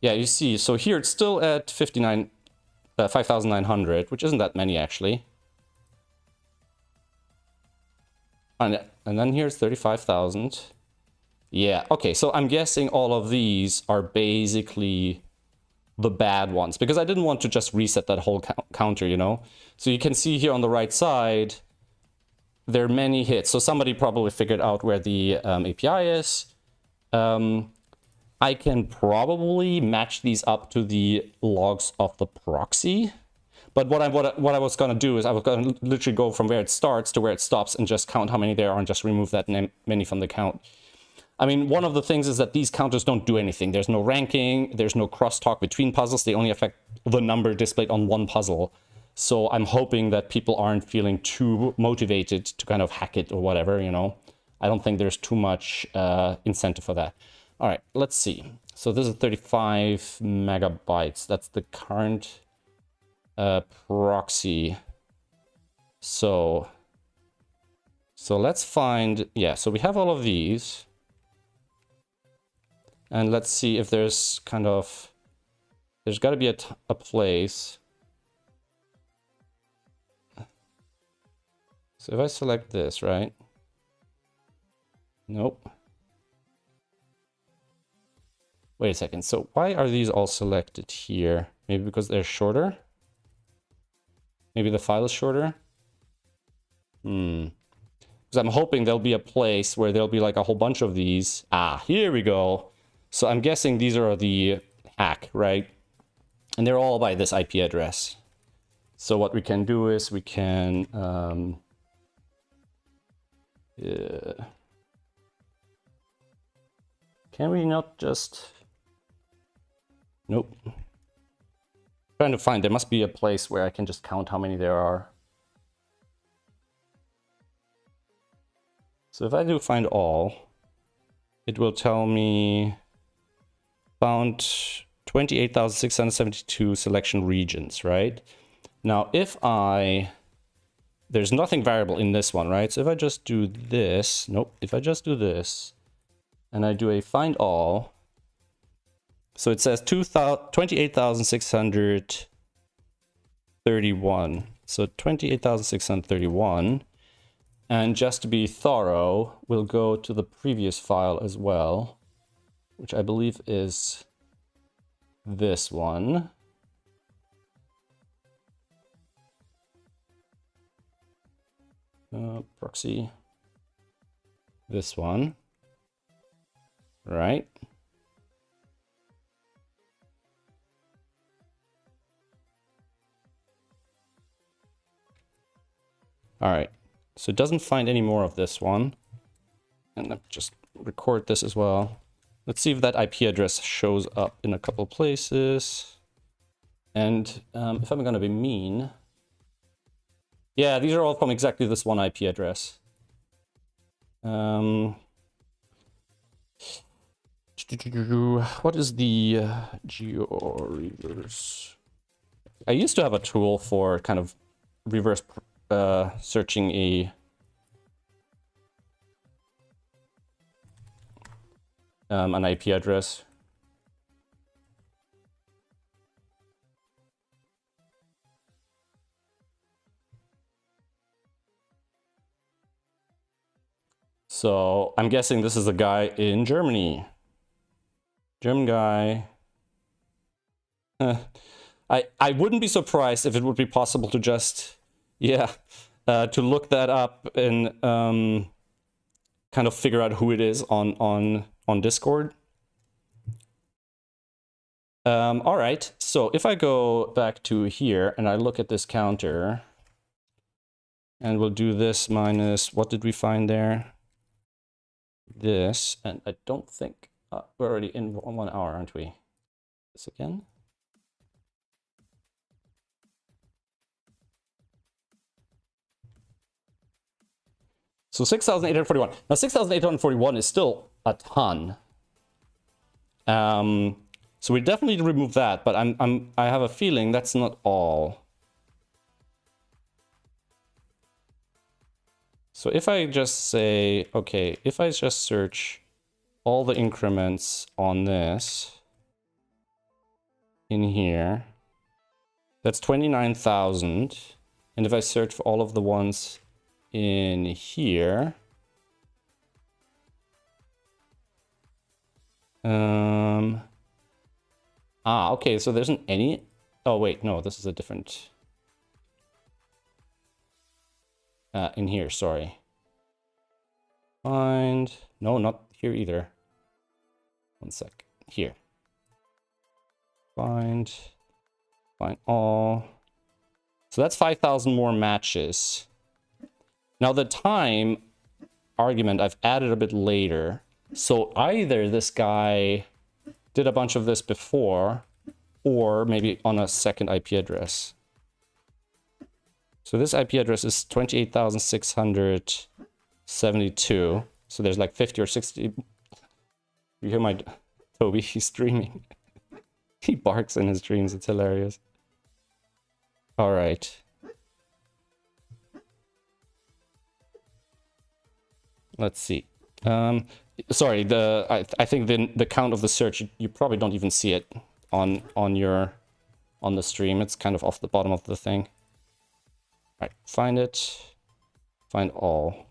Yeah, you see, so here it's still at 5,900, which isn't that many actually. And then here's 35,000. Yeah, okay, so I'm guessing all of these are basically the bad ones, because I didn't want to just reset that whole counter, you know? So you can see here on the right side, there are many hits. So somebody probably figured out where the API is. I can probably match these up to the logs of the proxy. But what I was going to do is I was going to literally go from where it starts to where it stops and just count how many there are and just remove that many from the count. I mean, one of the things is that these counters don't do anything. There's no ranking, there's no crosstalk between puzzles. They only affect the number displayed on one puzzle. So I'm hoping that people aren't feeling too motivated to kind of hack it or whatever, you know. I don't think there's too much incentive for that. All right, let's see. So this is 35 megabytes. That's the current proxy. So let's find, yeah, so we have all of these. And let's see if there's kind of, there's got to be a place. So if I select this, right? Nope. Wait a second. So why are these all selected here? Maybe because they're shorter? Maybe the file is shorter? Because I'm hoping there'll be a place where there'll be like a whole bunch of these. Ah, here we go. So I'm guessing these are the hack, right? And they're all by this IP address. So what we can do is we can... can we not just... Nope. Trying to find, there must be a place where I can just count how many there are. So if I do find all, it will tell me found 28,672 selection regions, right? Now, if there's nothing variable in this one, right? So if I just do this, nope, if I just do this, and I do a find all, so it says 28,631. So 28,631. And just to be thorough, we'll go to the previous file as well, which I believe is this one. Proxy. This one. Right. All right. So it doesn't find any more of this one. And let me just record this as well. Let's see if that IP address shows up in a couple places. And if I'm going to be mean... Yeah, these are all from exactly this one IP address. What is the geo-reverse? I used to have a tool for kind of reverse searching an IP address. So I'm guessing this is a guy in Germany. German guy. I wouldn't be surprised if it would be possible to just, yeah, to look that up and kind of figure out who it is on Discord. All right, so if I go back to here and I look at this counter, and we'll do this minus, what did we find there? This, and I don't think, we're already in 1 hour, aren't we? This again. So 6,841. Now 6,841 is still a ton. So we definitely remove that, but I have a feeling that's not all. So if I just say, okay, if I just search all the increments on this in here, that's 29,000. And if I search for all of the ones in here, okay, so there isn't any. Oh wait, no, this is a different. In here, sorry. Find, no, not here either. One sec, here. Find all. So that's 5,000 more matches. Now the time argument I've added a bit later. So either this guy did a bunch of this before, or maybe on a second IP address. So this IP address is 28,672. So there's like 50 or 60. You hear my Toby, he's dreaming. He barks in his dreams, it's hilarious. All right. Let's see. Sorry, I think the count of the search, you probably don't even see it on the stream. It's kind of off the bottom of the thing. All right, find it. Find all.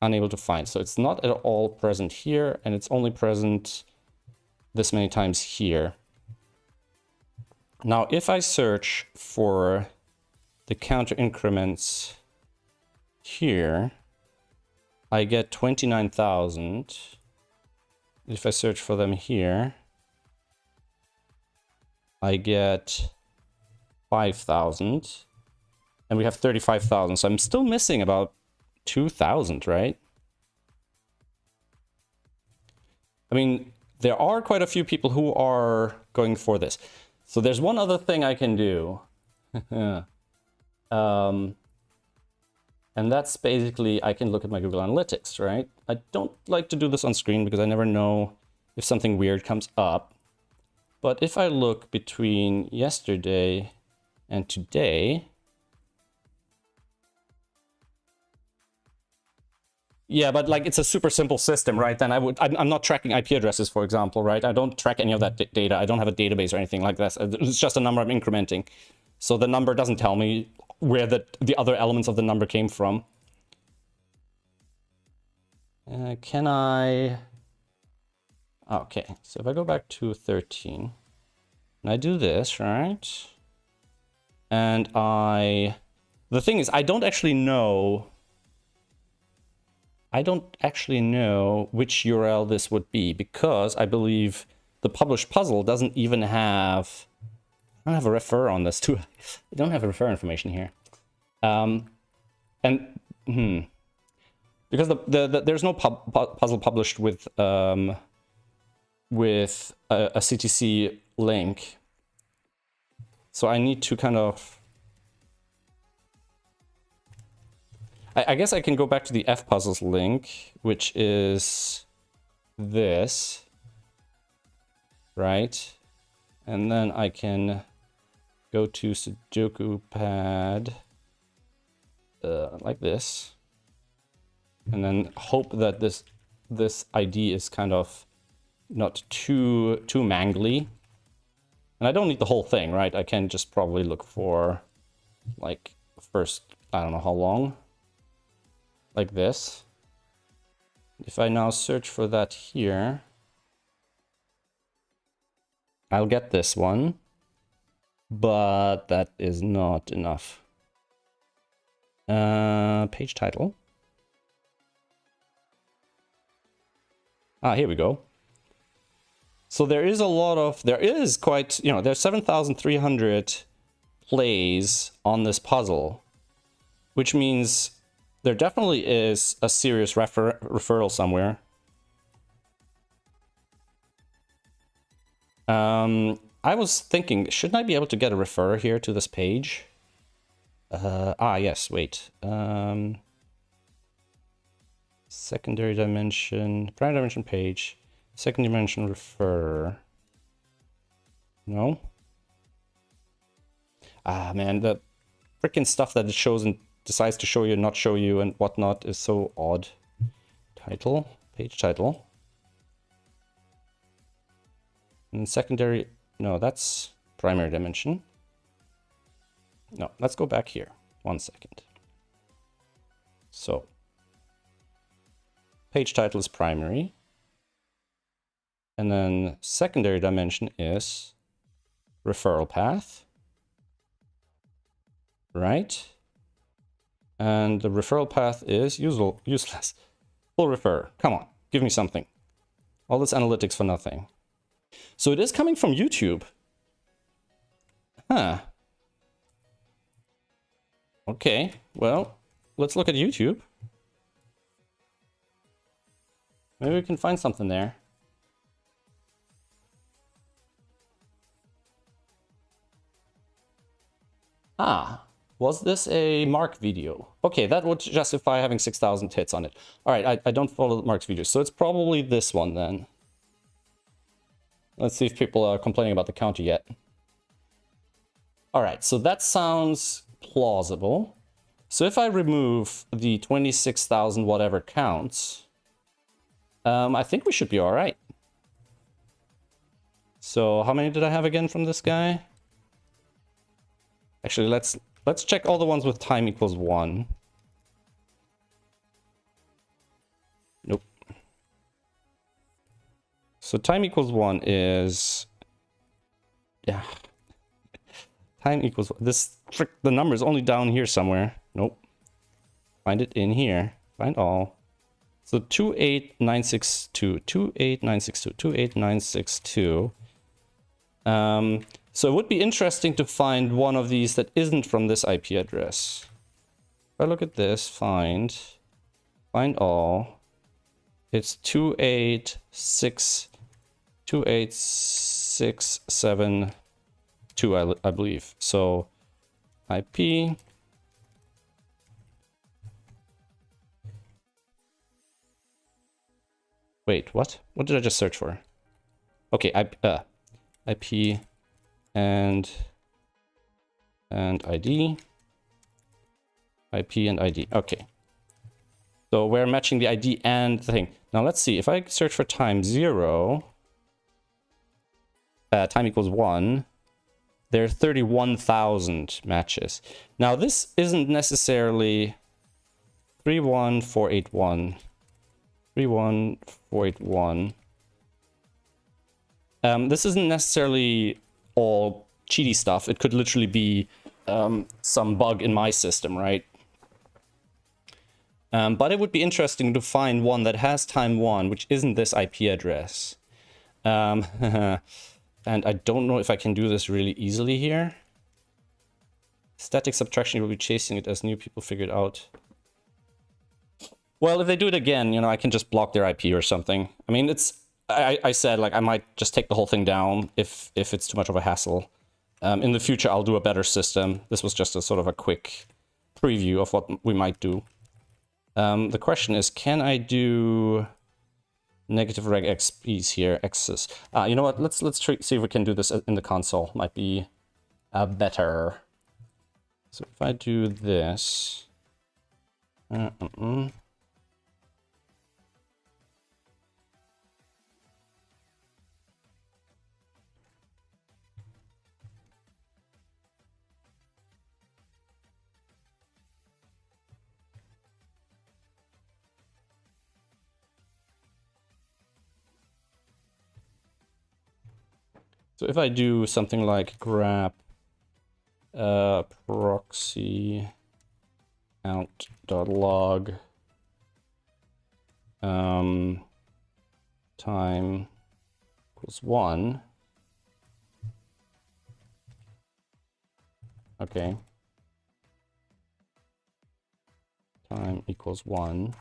Unable to find. So it's not at all present here, and it's only present this many times here. Now, if I search for the counter increments here, I get 29,000. If I search for them here, I get 5,000. And we have 35,000. So I'm still missing about 2,000, right? I mean, there are quite a few people who are going for this. So there's one other thing I can do. And that's basically, I can look at my Google Analytics, right? I don't like to do this on screen because I never know if something weird comes up. But if I look between yesterday and today, yeah, but like it's a super simple system, right? Then I'm not tracking IP addresses, for example, right? I don't track any of that data. I don't have a database or anything like that. It's just a number I'm incrementing. So the number doesn't tell me where the other elements of the number came from. Can I? Okay, so if I go back to 13, and I do this, right? And the thing is, I don't actually know which URL this would be, because I believe the published puzzle doesn't even have, I don't have a refer on this too. I don't have a refer information here. Because there's no puzzle published with a CTC link. So I need to kind of, I guess I can go back to the fpuzzles link, which is this, right? And then I can go to SudokuPad like this, and then hope that this ID is kind of not too mangly. And I don't need the whole thing, right? I can just probably look for like first, I don't know how long, like this. If I now search for that here, I'll get this one, but that is not enough. Page title. Here we go. So there is quite, there's 7,300 plays on this puzzle, which means there definitely is a serious referral somewhere. I was thinking, shouldn't I be able to get a refer here to this page? Yes, wait. Secondary dimension, primary dimension page, second dimension refer. No? Ah, man, the freaking stuff that it shows and decides to show you and not show you and whatnot is so odd. Title, page title. And secondary, no, that's primary dimension. No, let's go back here. 1 second. So, page title is primary. And then secondary dimension is referral path. Right? And the referral path is useless. Full refer. Come on, give me something. All this analytics for nothing. So it is coming from YouTube. Huh. Okay, well, let's look at YouTube. Maybe we can find something there. Ah, was this a Mark video? Okay, that would justify having 6,000 hits on it. All right, I don't follow Mark's videos, so it's probably this one then. Let's see if people are complaining about the counter yet. All right, so that sounds plausible. So if I remove the 26,000 whatever counts, I think we should be all right. So how many did I have again from this guy? Actually, let's check all the ones with time equals 1. Nope. So time equals 1 is, yeah. Time equals this. The number is only down here somewhere. Nope. Find it in here. Find all. So 28962, 28962, 28962. So it would be interesting to find one of these that isn't from this IP address. If I look at this, find all. It's 28672, I believe. So IP. Wait, what? What did I just search for? Okay, IP and ID. IP and ID. Okay. So we're matching the ID and the thing. Now let's see. If I search for time 0, time equals 1, there are 31,000 matches. Now this isn't necessarily 31481. 31481. This isn't necessarily all cheaty stuff. It could literally be some bug in my system, right? But it would be interesting to find one that has time 1, which isn't this IP address. And I don't know if I can do this really easily here. Static subtraction will be chasing it as new people figure it out. Well, if they do it again, you know, I can just block their IP or something. I mean, I said, like, I might just take the whole thing down if it's too much of a hassle. In the future, I'll do a better system. This was just a sort of a quick preview of what we might do. The question is, can I do negative reg XPs here, X's? You know what? Let's see if we can do this in the console. Might be better. So if I do this. So if I do something like grep proxy out.log time equals 1. Okay. Time equals 1.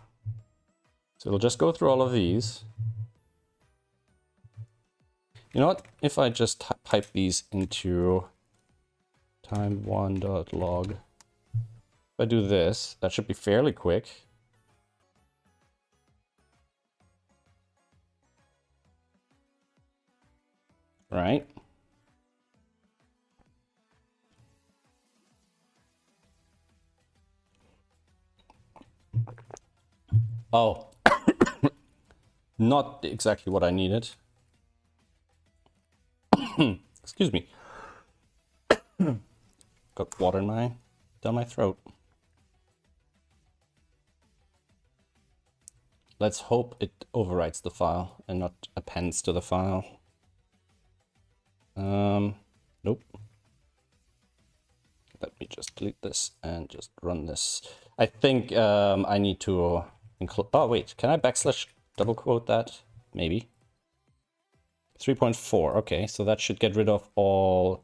So it'll just go through all of these. You know what? If I just pipe these into time1.log If I do this, that should be fairly quick. Right? Oh, not exactly what I needed. Excuse me. Got water down my throat. Let's hope it overwrites the file and not appends to the file. Nope. Let me just delete this and just run this. I think I need to include... Oh, wait. Can I backslash double quote that? Maybe. 3.4. Okay, so that should get rid of all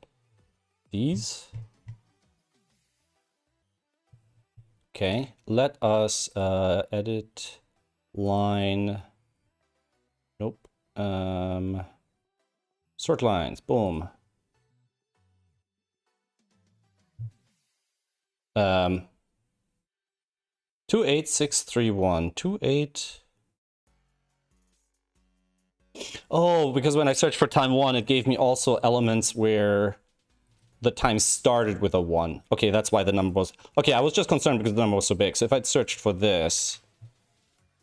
these. Okay, let us edit line. Nope. Sort lines. Boom. 28631. 28. Oh, because when I searched for time 1, it gave me also elements where the time started with a 1. Okay, that's why the number was... Okay, I was just concerned because the number was so big. So if I'd searched for this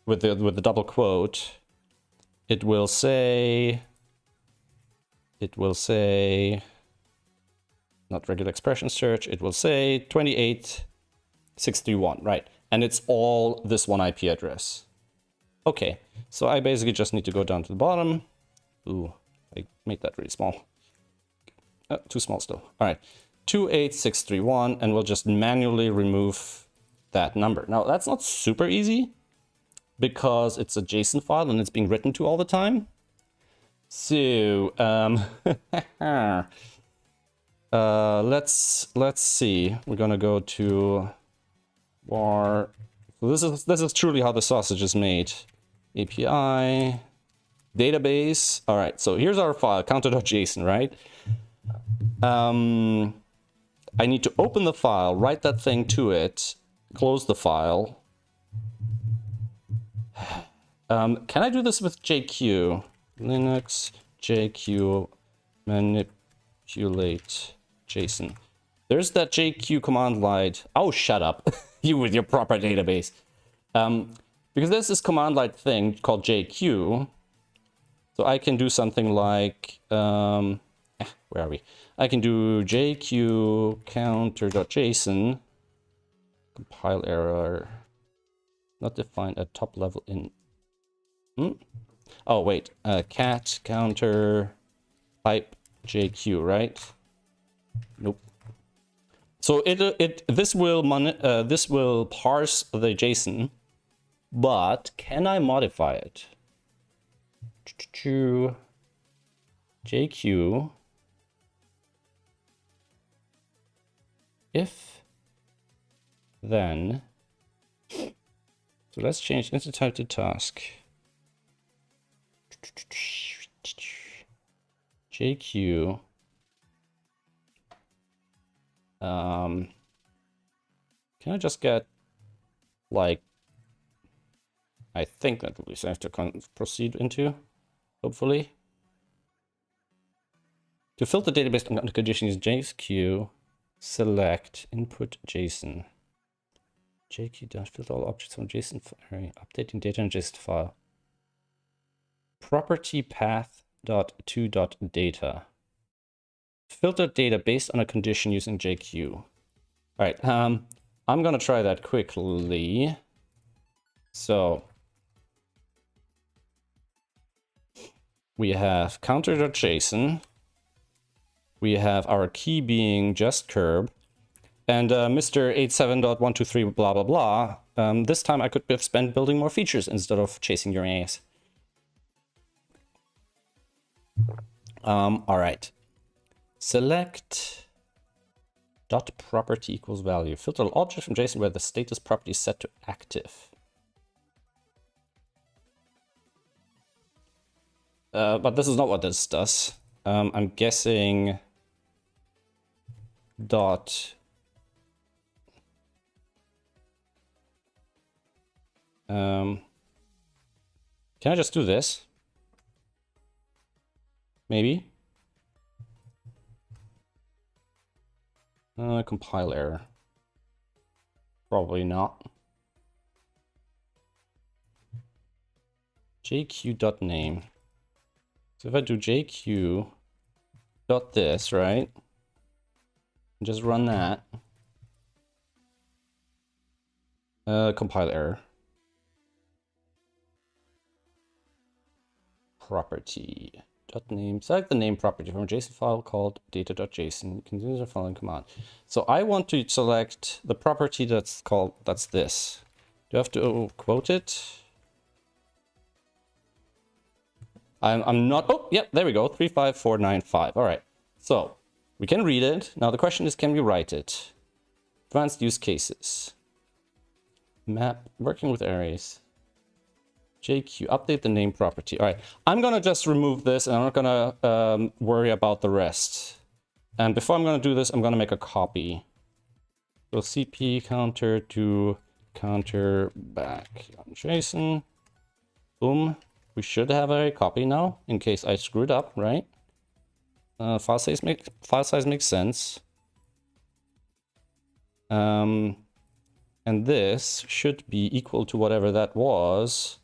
with the double quote, it will say... Not regular expression search. It will say 28631, right? And it's all this one IP address. Okay, so I basically just need to go down to the bottom. Ooh, I made that really small. Too small still. All right, 28631, and we'll just manually remove that number. Now, that's not super easy because it's a JSON file and it's being written to all the time. So, let's see. We're gonna go to var. So this is truly how the sausage is made. API database. All right. So here's our file counter.json, right? I need to open the file, write that thing to it, close the file. Can I do this with JQ? Linux JQ manipulate JSON. There's that JQ command line. Oh, shut up. You with your proper database. Because there's this command line thing called JQ. So I can do something like, where are we? I can do JQ counter.json. Compile error. Not defined at top level in. Oh, wait. Cat counter type JQ, right? Nope. So this will parse the JSON, but can I modify it to JQ if then? So let's change instance type to task. JQ. Can I just get, like, I think that we have to proceed into, hopefully. To filter database on condition, use JQ, select input JSON. JQ.filter all objects from JSON file, updating data in JSON file. Property path.to.data. Filter data based on a condition using JQ. All right, I'm gonna try that quickly. So we have counter.json. We have our key being just curb. And Mr. 87.123 blah blah blah. This time I could have spent building more features instead of chasing your ass. All right. Select dot property equals value. Filter all objects from JSON where the status property is set to active. But this is not what this does. I'm guessing dot Can I just do this? Maybe. Compile error. Probably not. jq.name. So if I do jq dot this, right? Just run that. Compile error. Property dot name. Select the name property from a JSON file called data.json. You can use the following command. So I want to select the property that's this. Do I have to quote it? I'm not. Oh, yep, there we go. 35495. All right. So we can read it. Now the question is, can we write it? Advanced use cases. Map, working with arrays. JQ, update the name property. All right, I'm gonna just remove this and I'm not gonna worry about the rest. And before I'm gonna do this, I'm gonna make a copy. So CP counter to counter back on JSON. Boom. We should have a copy now in case I screwed up, right? File size makes sense. And this should be equal to whatever that was.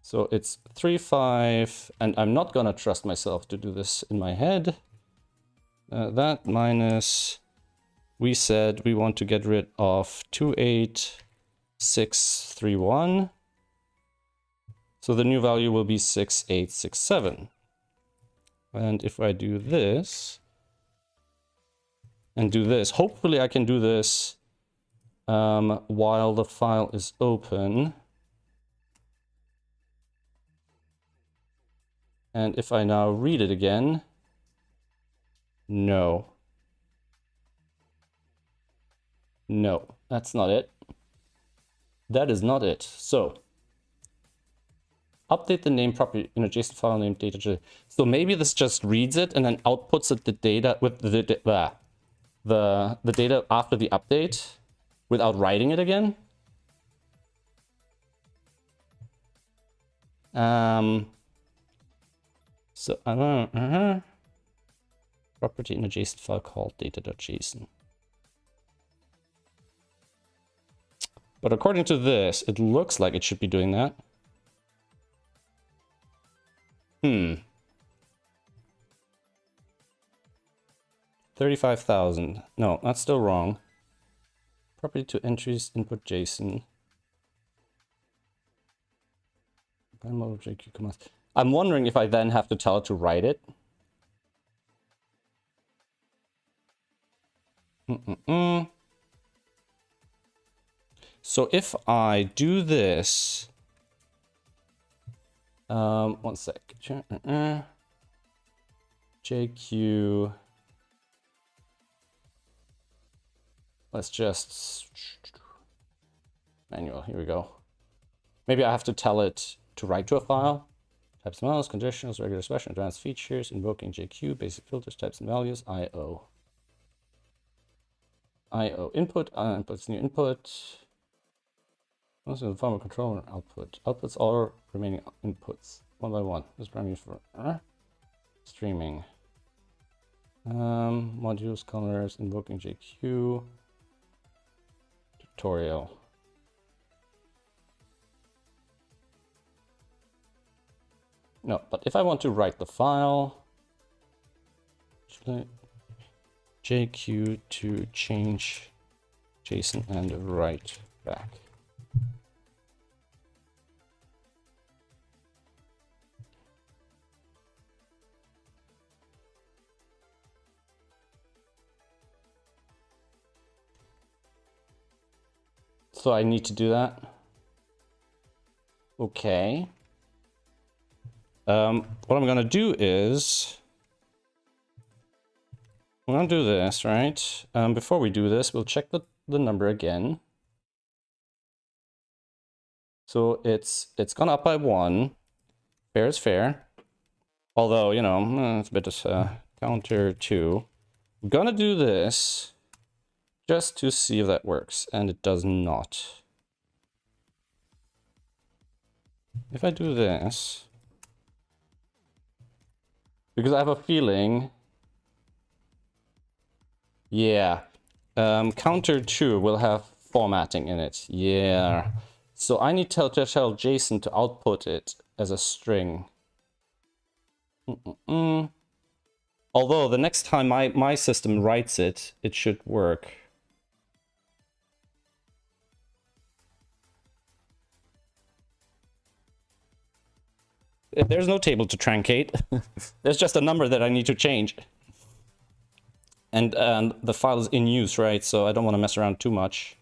So it's 3.5, and I'm not gonna trust myself to do this in my head. That minus, we said we want to get rid of 28631. So the new value will be 6867. And if I do this, and do this, hopefully I can do this while the file is open. And if I now read it again, no. No, that's not it. That is not it. So, update the name property in a JSON file named data. So maybe this just reads it and then outputs it the data with the data after the update without writing it again. So property in a JSON file called data.json. But according to this, it looks like it should be doing that. 35,000. No, that's still wrong. Property to entries input JSON. JQ commands. I'm wondering if I then have to tell it to write it. So if I do this, one sec. JQ. Let's just manual. Here we go. Maybe I have to tell it to write to a file. Types and values, conditionals, regular expression, advanced features, invoking JQ, basic filters, types and values, IO. IO input, inputs new input. Also the form of controller output. Outputs all remaining inputs one by one. This program used for streaming. Modules, colors, invoking JQ. Tutorial. No, but if I want to write the file, JQ to change JSON and write back. So I need to do that. Okay. What I'm gonna do is I'm gonna do this, right? Before we do this, we'll check the number again. So it's gone up by 1. Fair is fair. Although, you know, it's a bit of counter 2. I'm gonna do this just to see if that works, and it does not. If I do this, because I have a feeling, yeah, counter 2 will have formatting in it. Yeah, so I need to tell JSON to output it as a string. Although the next time my system writes it, it should work. There's no table to truncate. There's just a number that I need to change. And the file is in use, right? So I don't want to mess around too much.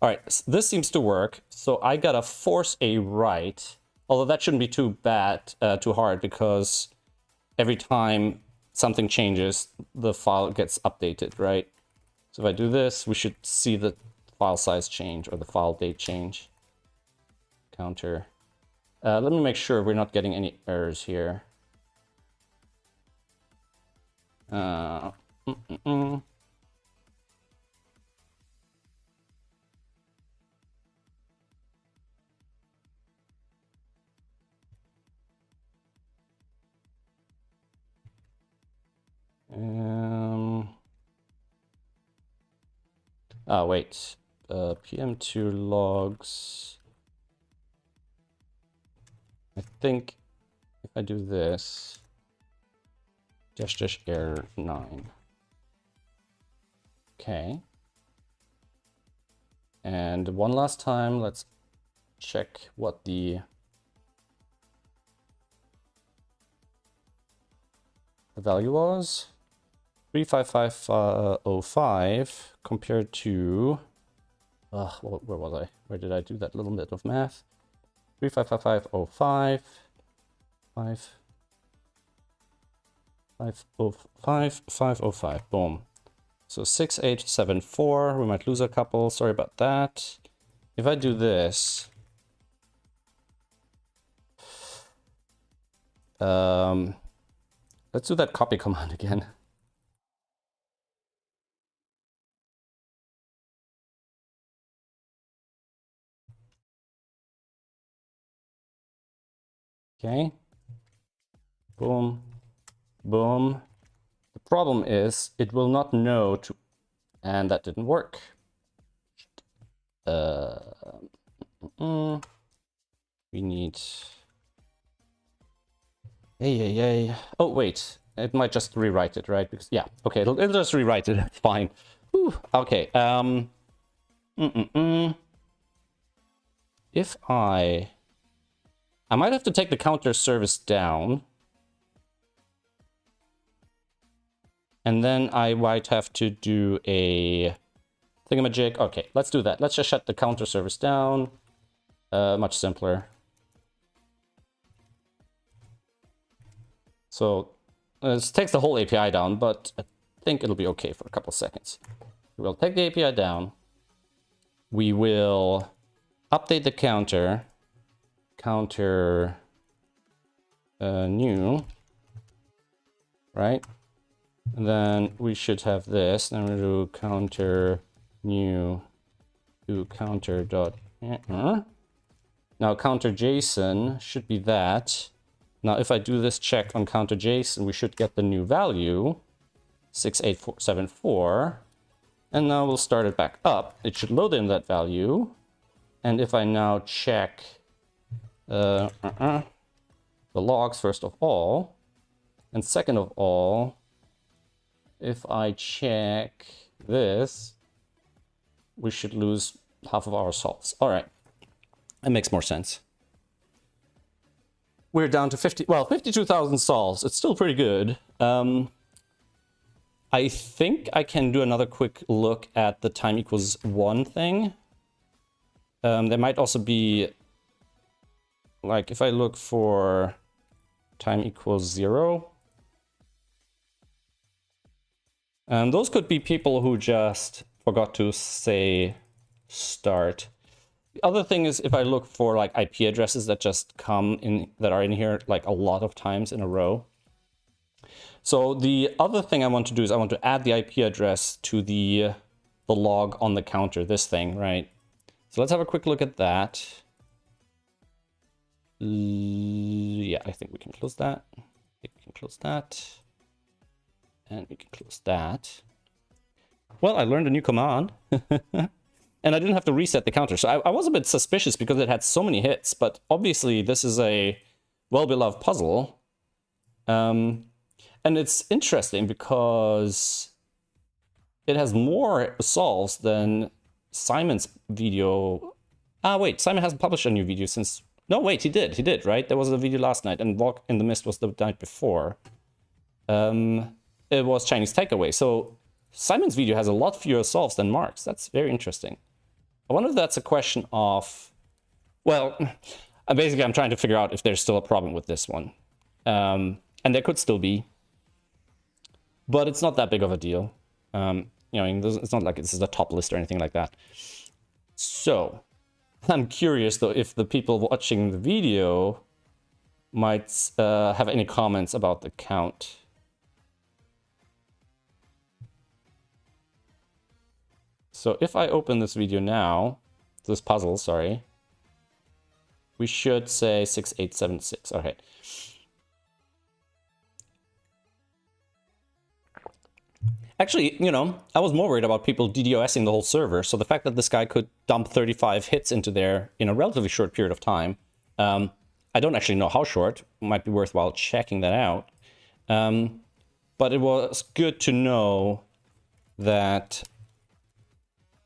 All right, so this seems to work. So I gotta force a write. Although that shouldn't be too bad, too hard, because every time something changes, the file gets updated, right? So if I do this, we should see the file size change or the file date change. Counter. Let me make sure we're not getting any errors here. Wait. PM2 logs. I think if I do this, -- error 9. Okay. And one last time, let's check what the value was. 35505 compared to, where was I? Where did I do that little bit of math? 35505, 505, boom. So 6874, we might lose a couple, sorry about that. If I do this, let's do that copy command again. Okay. Boom. Boom. The problem is it will not know to, and that didn't work. We need, yay. Oh wait, it might just rewrite it, right? Because yeah, okay, it'll just rewrite it. It's fine. Whew. Okay. If I might have to take the counter service down. And then I might have to do a thingamajig. Okay, let's do that. Let's just shut the counter service down. Much simpler. So this takes the whole API down, but I think it'll be okay for a couple of seconds. We'll take the API down. We will update the counter. Counter new, right? And then we should have this. Then we do counter new to counter dot. Now counter JSON should be that. Now if I do this check on counter JSON, we should get the new value 6874. And now we'll start it back up. It should load in that value. And if I now check the logs first of all, and second of all, if I check this, we should lose half of our salts. All right, that makes more sense. We're down to 52,000 solves. It's still pretty good. I think I can do another quick look at the time equals 1 thing. There might also be, like, if I look for time equals 0. Those could be people who just forgot to say start. The other thing is if I look for like IP addresses that just come in, that are in here like a lot of times in a row. So the other thing I want to do is I want to add the IP address to the the log on the counter, this thing, right? So let's have a quick look at that. Yeah, I think we can close that. We can close that. And we can close that. Well, I learned a new command. And I didn't have to reset the counter. So I was a bit suspicious because it had so many hits. But obviously, this is a well-beloved puzzle. And it's interesting because it has more solves than Simon's video. Ah, wait, Simon hasn't published a new video since... No, wait, he did, right? There was a video last night, and Walk in the Mist was the night before. It was Chinese Takeaway. So Simon's video has a lot fewer solves than Mark's. That's very interesting. I wonder if that's a question of... Well, basically, I'm trying to figure out if there's still a problem with this one. And there could still be. But it's not that big of a deal. You know, it's not like this is a top list or anything like that. So, I'm curious, though, if the people watching the video might have any comments about the count. So if I open this video now, this puzzle, sorry, we should say 6876. Okay. Actually, you know, I was more worried about people DDoSing the whole server. So the fact that this guy could dump 35 hits into there in a relatively short period of time, I don't actually know how short. Might be worthwhile checking that out. But it was good to know that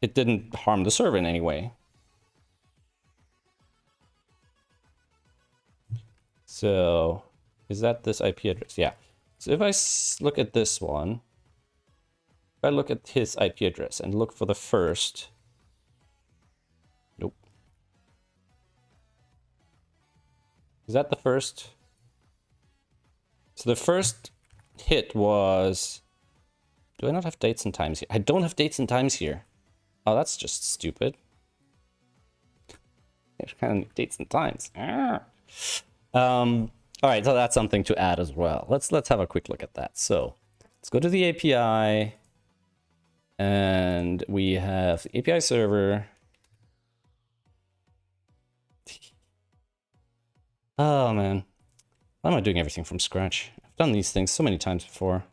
it didn't harm the server in any way. So, is that this IP address? Yeah. So if I look at this one, if I look at his IP address and look for the first... Nope. Is that the first? So the first hit was... Do I not have dates and times here? I don't have dates and times here. Oh, that's just stupid. There's kind of dates and times. All right, so that's something to add as well. Let's have a quick look at that. So let's go to the API, and we have the API server. Oh man, why am I doing everything from scratch? I've done these things so many times before.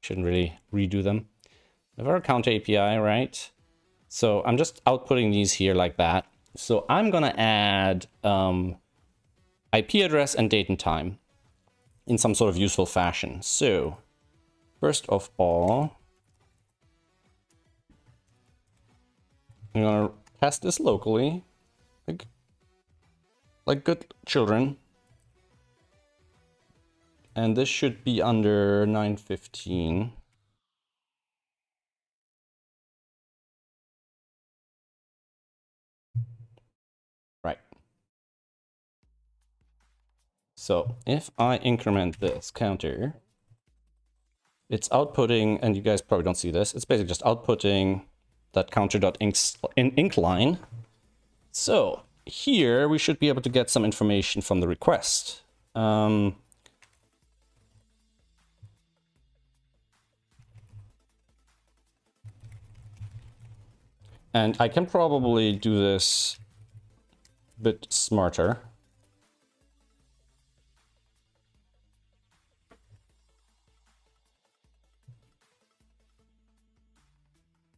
Shouldn't really redo them. We have our counter API, right? So I'm just outputting these here like that. So I'm gonna add IP address and date and time in some sort of useful fashion. So first of all, I'm gonna test this locally, like good children. And this should be under 915. Right. So if I increment this counter, it's outputting, and you guys probably don't see this, it's basically just outputting that counter.inc line. So here we should be able to get some information from the request. And I can probably do this a bit smarter.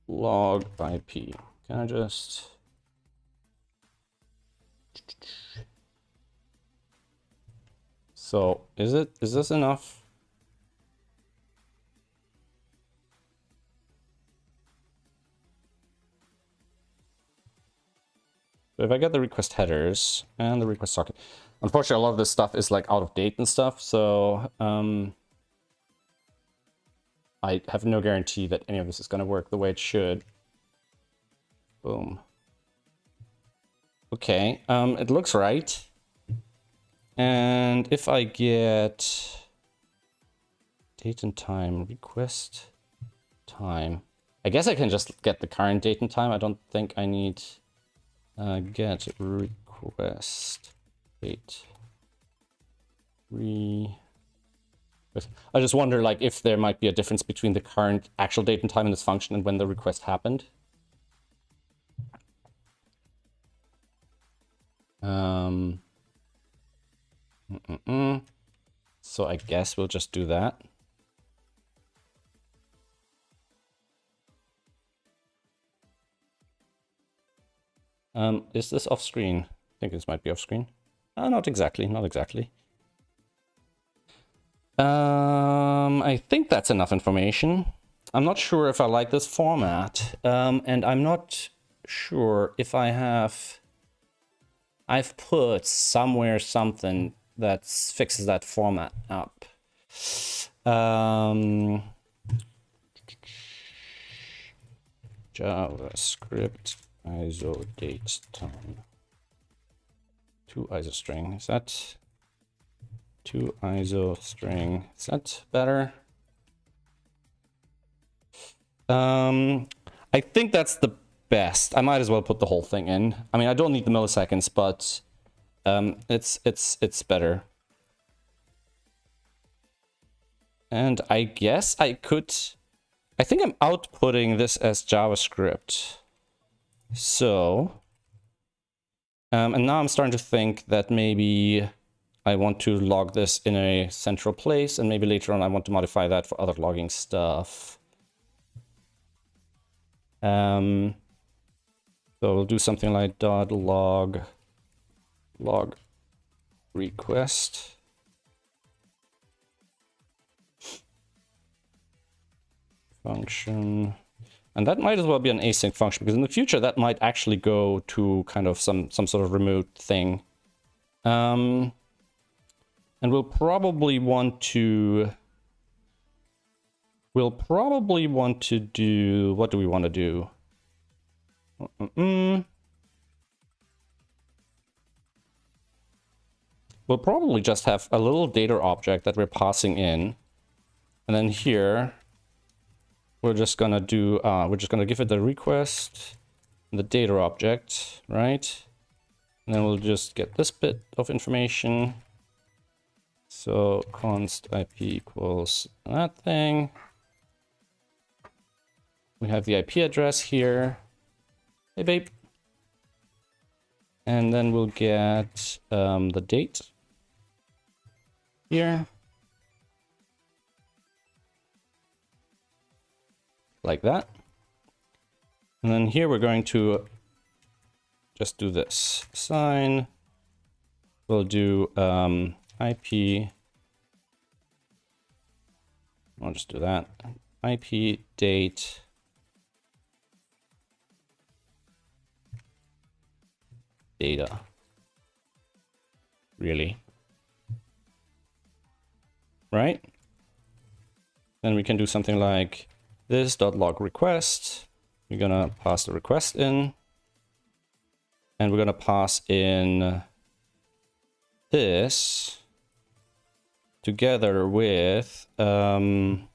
Log IP. Can I just... So, is this enough? So if I get the request headers and the request socket, unfortunately a lot of this stuff is like out of date and stuff, so I have no guarantee that any of this is going to work the way it should. Boom. Okay, it looks right. And if I get date and time, request time, I guess I can just get the current date and time. I don't think I need get request date I just wonder, like, if there might be a difference between the current actual date and time in this function and when the request happened. So I guess we'll just do that. Is this off screen? I think this might be off screen. Not exactly, not exactly. I think that's enough information. I'm not sure if I like this format, and I'm not sure if I've put somewhere something that fixes that format up. JavaScript ISO date time. To ISO string. Is that to ISO string? Is that better? I think that's the best. I might as well put the whole thing in. I mean, I don't need the milliseconds, but it's better. And I guess I think I'm outputting this as JavaScript. So, and now I'm starting to think that maybe I want to log this in a central place, and maybe later on I want to modify that for other logging stuff. So we'll do something like .log request. Function. And that might as well be an async function, because in the future that might actually go to kind of some sort of remote thing. And we'll probably want to do, what do we want to do? We'll probably just have a little data object that we're passing in. And then here, we're just gonna do, give it the request, the data object, right? And then we'll just get this bit of information. So const IP equals that thing. We have the IP address here. Hey, babe. And then we'll get the date here. Like that. And then here we're going to just do this. Assign. We'll do IP. I'll just do that. IP date. Data. Really? Right? Then we can do something like this .log request. We're gonna pass the request in, and we're gonna pass in this together with counter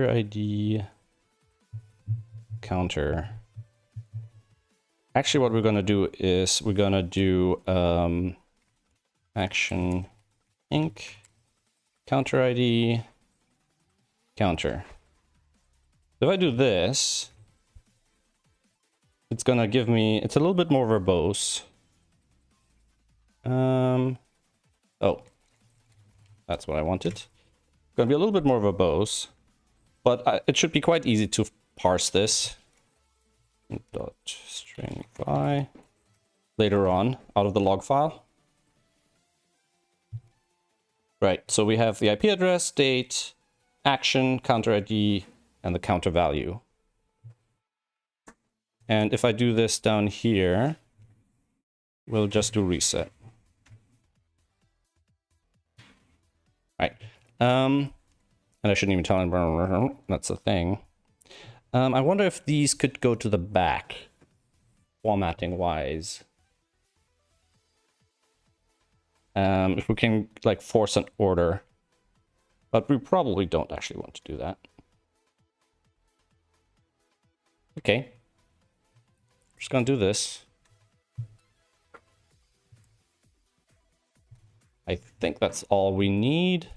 ID counter. Actually, what we're gonna do is we're gonna do action inc counter ID counter. If I do this, it's gonna give me, it's a little bit more verbose. Oh, that's what I wanted. It's gonna be a little bit more verbose, but it should be quite easy to parse this. Dot string by later on out of the log file. Right, so we have the IP address, date, action, counter ID, and the counter value. And if I do this down here, we'll just do reset. Right. And I shouldn't even tell him that's the thing. I wonder if these could go to the back, formatting wise. If we can like force an order, but we probably don't actually want to do that. Okay, just gonna do this. I think that's all we need.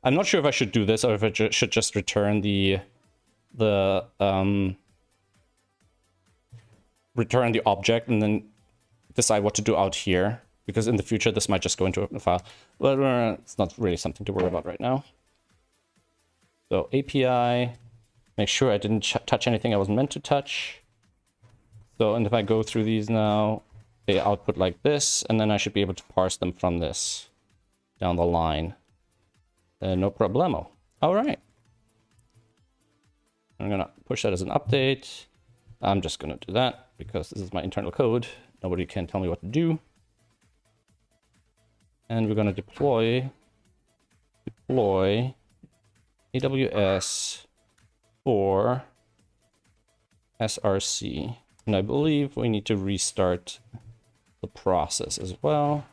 I'm not sure if I should do this or if I should just return return the object and then decide what to do out here, because in the future this might just go into a file. But it's not really something to worry about right now. So API, make sure I didn't touch anything I wasn't meant to touch. So, and if I go through these now, they output like this, and then I should be able to parse them from this down the line. No problemo. All right. I'm gonna push that as an update. I'm just gonna do that because this is my internal code. Nobody can tell me what to do. And we're gonna deploy AWS for SRC. And I believe we need to restart the process as well.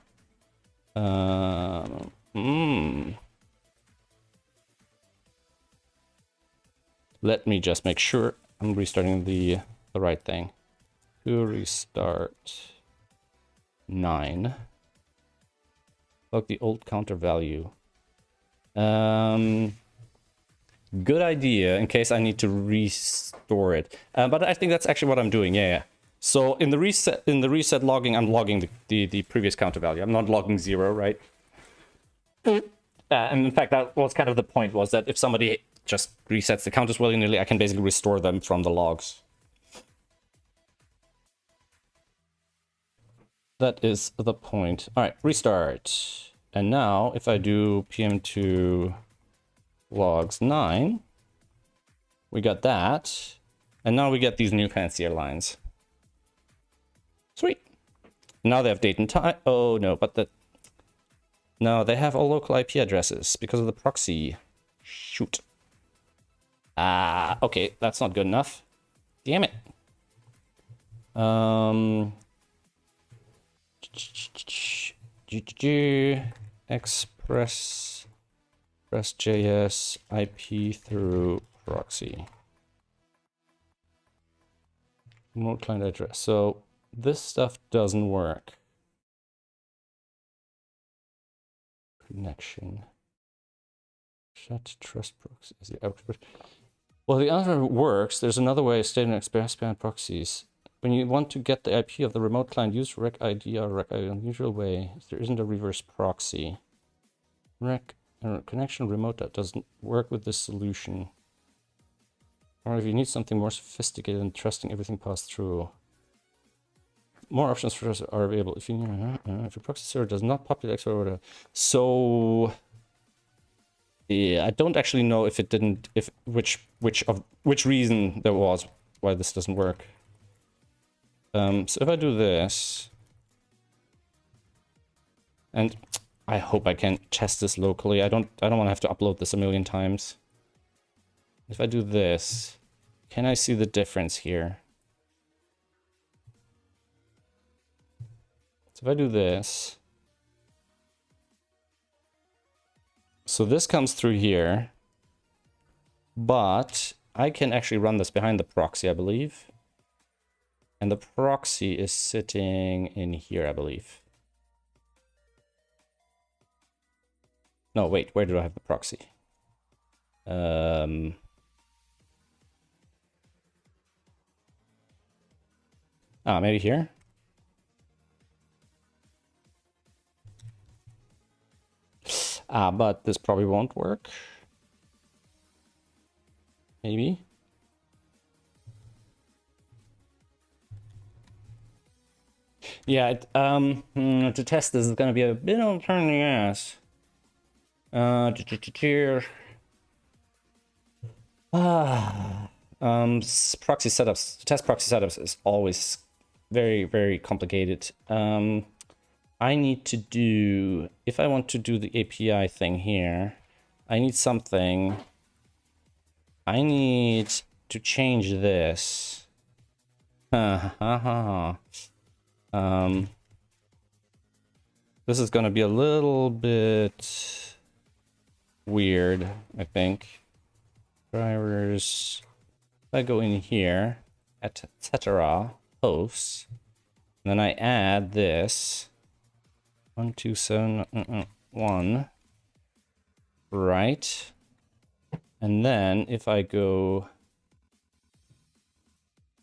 Let me just make sure I'm restarting the right thing. To restart 9. Look, the old counter value. Good idea in case I need to restore it. But I think that's actually what I'm doing. Yeah. So in the reset logging, I'm logging the previous counter value. I'm not logging 0, right? And in fact, that was kind of the point, was that if somebody just resets the counters willy-nilly, I can basically restore them from the logs. That is the point. All right, restart. And now if I do pm2 logs 9, we got that. And now we get these new fancier lines. Sweet. Now they have date and time. Oh no, but no, they have all local IP addresses because of the proxy. Shoot. Okay, that's not good enough. Damn it. Express.js IP through proxy. Remote client address. So this stuff doesn't work. Connection. Shut trust proxy is the output. Well, the other works. There's another way of stating express-band proxies. When you want to get the IP of the remote client, use rec ID or rec ID in an unusual way. If there isn't a reverse proxy. Connection remote that doesn't work with this solution. Or if you need something more sophisticated and trusting everything passed through. More options for us are available if you if your proxy server does not populate or whatever. So yeah, I don't actually know if it didn't, which reason there was why this doesn't work. So if I do this, and I hope I can test this locally. I don't want to have to upload this a million times. If I do this, can I see the difference here? So if I do this, so this comes through here, but I can actually run this behind the proxy, I believe. And the proxy is sitting in here, I believe. No, wait, where do I have the proxy? Maybe here? But this probably won't work. Maybe. Yeah, to test this is going to be a bit of a pain in the ass. Proxy setups, test proxy setups is always very, very complicated. I need to do, if I want to do the API thing here, I need something. I need to change this. This is going to be a little bit weird, I think. Drivers. If I go in here, etc. hosts, and then I add this. 127.1. Right. And then if I go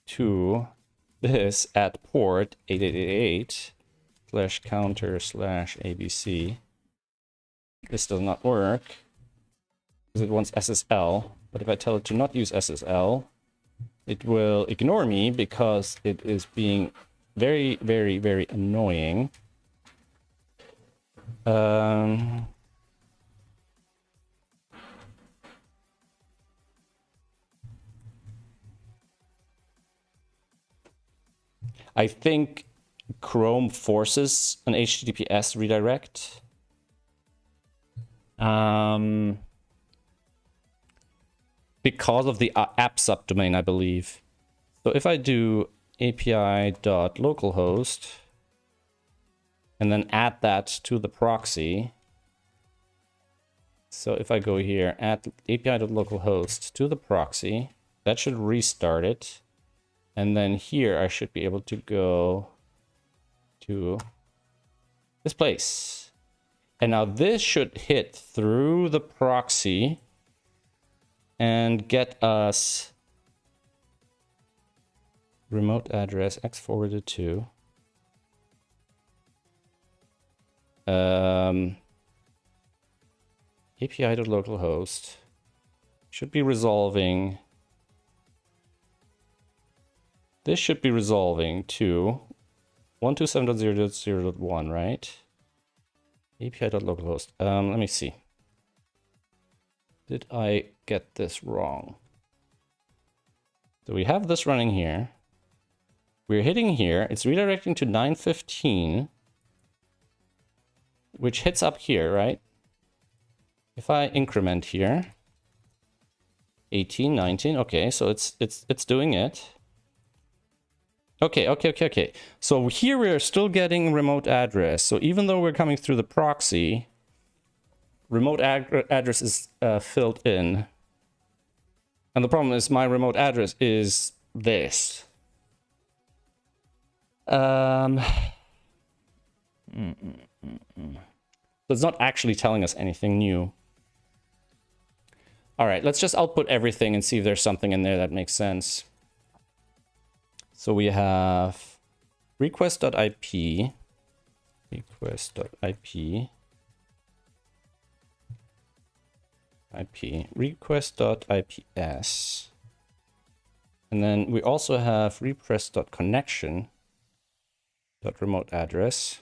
to this at port 8888 / counter / ABC, this does not work because it wants SSL. But if I tell it to not use SSL, it will ignore me because it is being very, very, very annoying. I think Chrome forces an HTTPS redirect. Because of the app subdomain, I believe. So if I do api.localhost and then add that to the proxy. So if I go here, add api.localhost to the proxy, that should restart it. And then here I should be able to go to this place. And now this should hit through the proxy and get us remote address x forwarded to api.localhost should be resolving. This should be resolving to 127.0.0.1, right? api.localhost. Let me see. Did I get this wrong? So we have this running here. We're hitting here. It's redirecting to 915, which hits up here, right? If I increment here, 18, 19. Okay, so it's doing it. Okay. So here we're still getting remote address. So even though we're coming through the proxy, remote address is filled in. And the problem is my remote address is this. So it's not actually telling us anything new. All right, let's just output everything and see if there's something in there that makes sense. So we have request.ip, request.ips, and then we also have request.connection.remote address.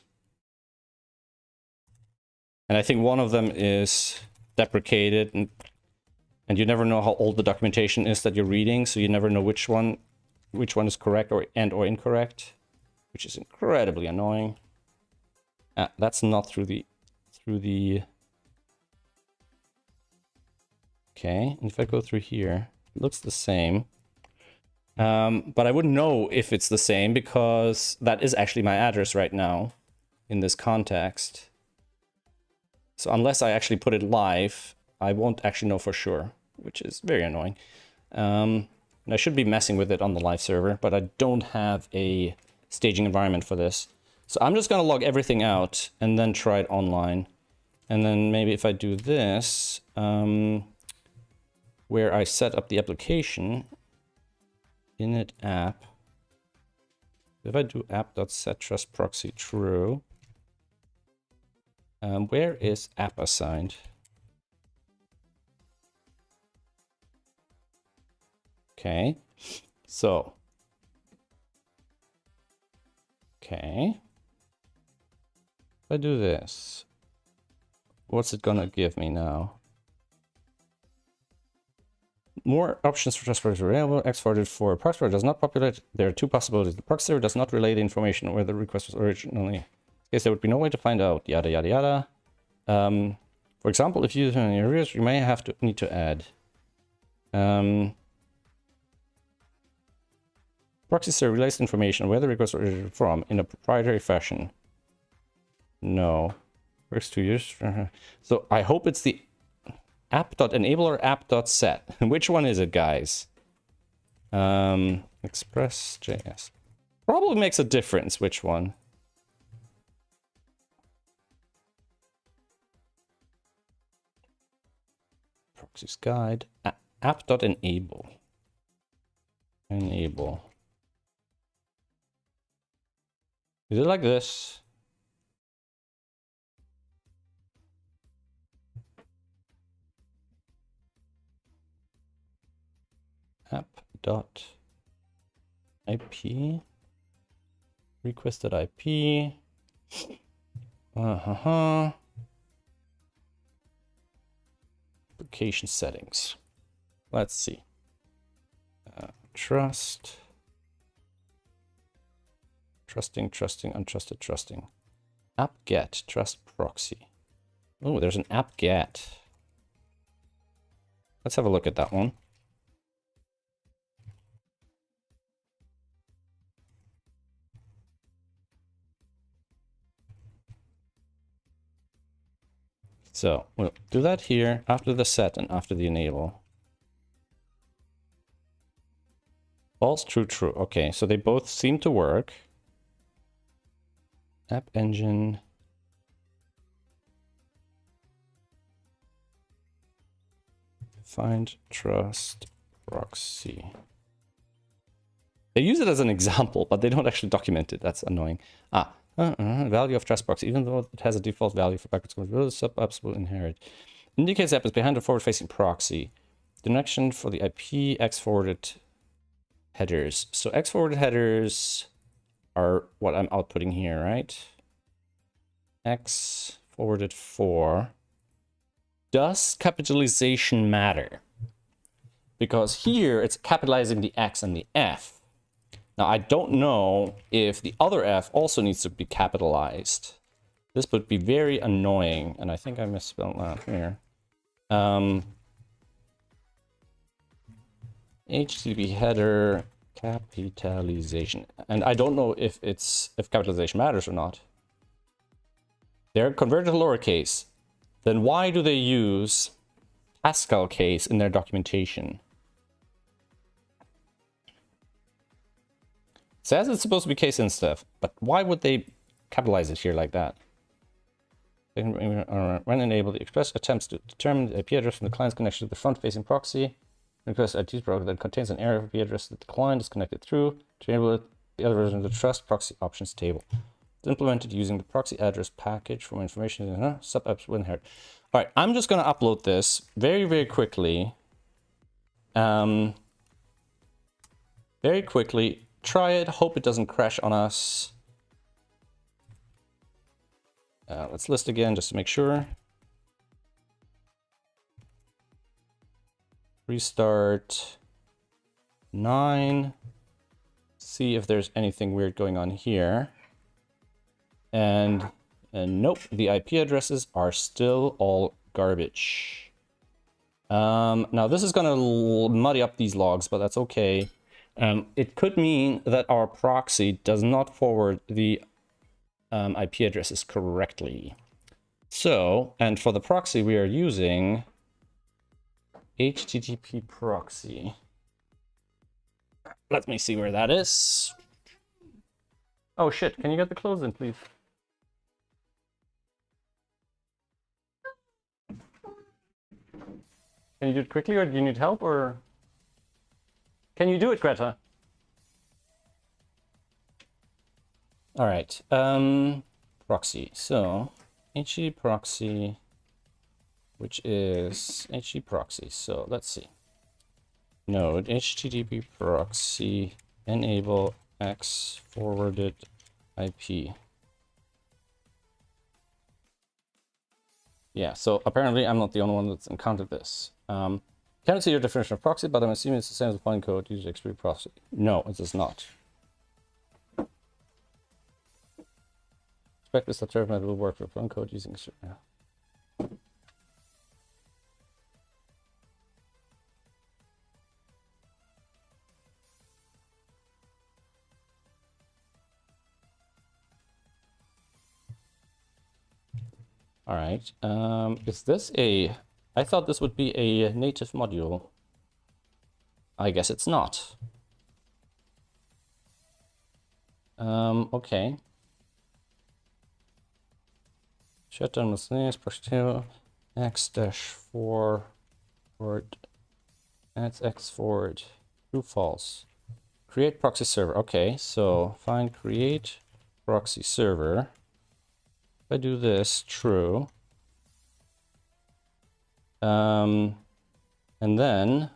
And I think one of them is deprecated, and you never know how old the documentation is that you're reading, so you never know which one is correct or incorrect, which is incredibly annoying. That's not through the okay, and if I go through here, it looks the same. But I wouldn't know if it's the same because that is actually my address right now in this context. So unless I actually put it live, I won't actually know for sure, which is very annoying. And I should be messing with it on the live server, but I don't have a staging environment for this. So I'm just going to log everything out and then try it online. And then maybe if I do this, where I set up the application, init app, if I do app.setTrustProxy true, where is app assigned? Okay, so, okay, if I do this, what's it gonna give me now? More options for trust proxy available. X-forwarded for proxy server does not populate. There are two possibilities. The proxy server does not relay the information where the request was originally. In case there would be no way to find out. Yada yada yada. For example, if you use an areas, you may need to add. Proxy server relays information where the request was originated from in a proprietary fashion. No. Works 2 years. So I hope it's the app.enable or app.set. Which one is it, guys? Express.js. Probably makes a difference which one. proxies guide, app.enable. Enable. Is it like this? App.ip. Requested IP. Application settings. Let's see. Trust. Trusting, untrusted, trusting. App-get, trust proxy. Oh, there's an app-get. Let's have a look at that one. So we'll do that here after the set and after the enable. False, true, true. Okay, so they both seem to work. App engine. Find trust proxy. They use it as an example, but they don't actually document it. That's annoying. Value of trust proxy. Even though it has a default value for backwards compatibility, sub-apps will inherit. Indicates the app is behind a forward-facing proxy. Connection for the IP, X-forwarded headers. So X-forwarded headers are what I'm outputting here, right? X forwarded 4. Does capitalization matter? Because here it's capitalizing the X and the F. Now, I don't know if the other F also needs to be capitalized. This would be very annoying, and I think I misspelled that here. HTTP header capitalization. And I don't know if capitalization matters or not. They're converted to lowercase. Then why do they use Pascal case in their documentation? It says it's supposed to be case sensitive, but why would they capitalize it here like that? When enabled, the express attempts to determine the IP address from the client's connection to the front-facing proxy. Request IP proxy that contains an area of IP address that the client is connected through to enable the other version of the trust proxy options table. It's implemented using the proxy address package from information sub-apps will inherit. All right, I'm just going to upload this very, very quickly. Very quickly. Try it. Hope it doesn't crash on us. Let's list again just to make sure. Restart 9. See if there's anything weird going on here. And nope, the IP addresses are still all garbage. Now this is going to muddy up these logs, but that's okay. It could mean that our proxy does not forward the IP addresses correctly. So, and for the proxy we are using HTTP proxy. Let me see where that is. Oh shit, can you get the close in, please? Can you do it quickly, or do you need help, or... Can you do it, Greta? All right, proxy. So, HTTP proxy, which is HTTP proxy. So let's see. Node HTTP proxy enable X forwarded IP. Yeah, so apparently I'm not the only one that's encountered this. Can't see your definition of proxy, but I'm assuming it's the same as the point code user experience proxy. No, it is not. Expect this alternative will work for point code using. All right. Is this a... I thought this would be a native module. I guess it's not. Okay. Shutdown miscellaneous proxy table X-4 Export. Let's export. True, false. Create proxy server. Okay, so find create proxy server. If I do this, true. And then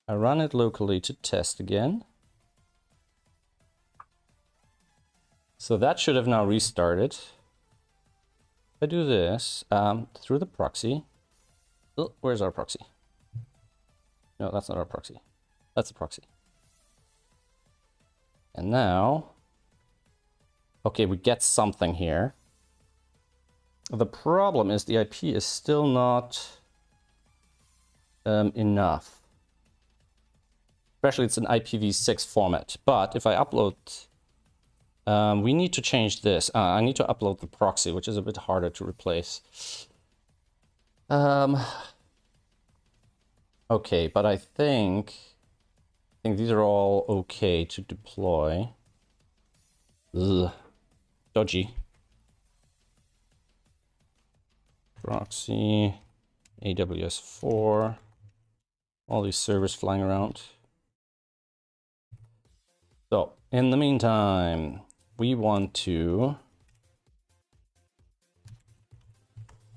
I run it locally to test again. So that should have now restarted. If I do this through the proxy. Oh, where's our proxy? No, that's not our proxy. That's the proxy. And now, okay, we get something here. The problem is the IP is still not enough. Especially it's an IPv6 format. But if I upload, we need to change this. I need to upload the proxy, which is a bit harder to replace. Okay, but I think these are all okay to deploy. Ugh. Dodgy. Proxy, AWS 4, all these servers flying around. So, in the meantime, we want to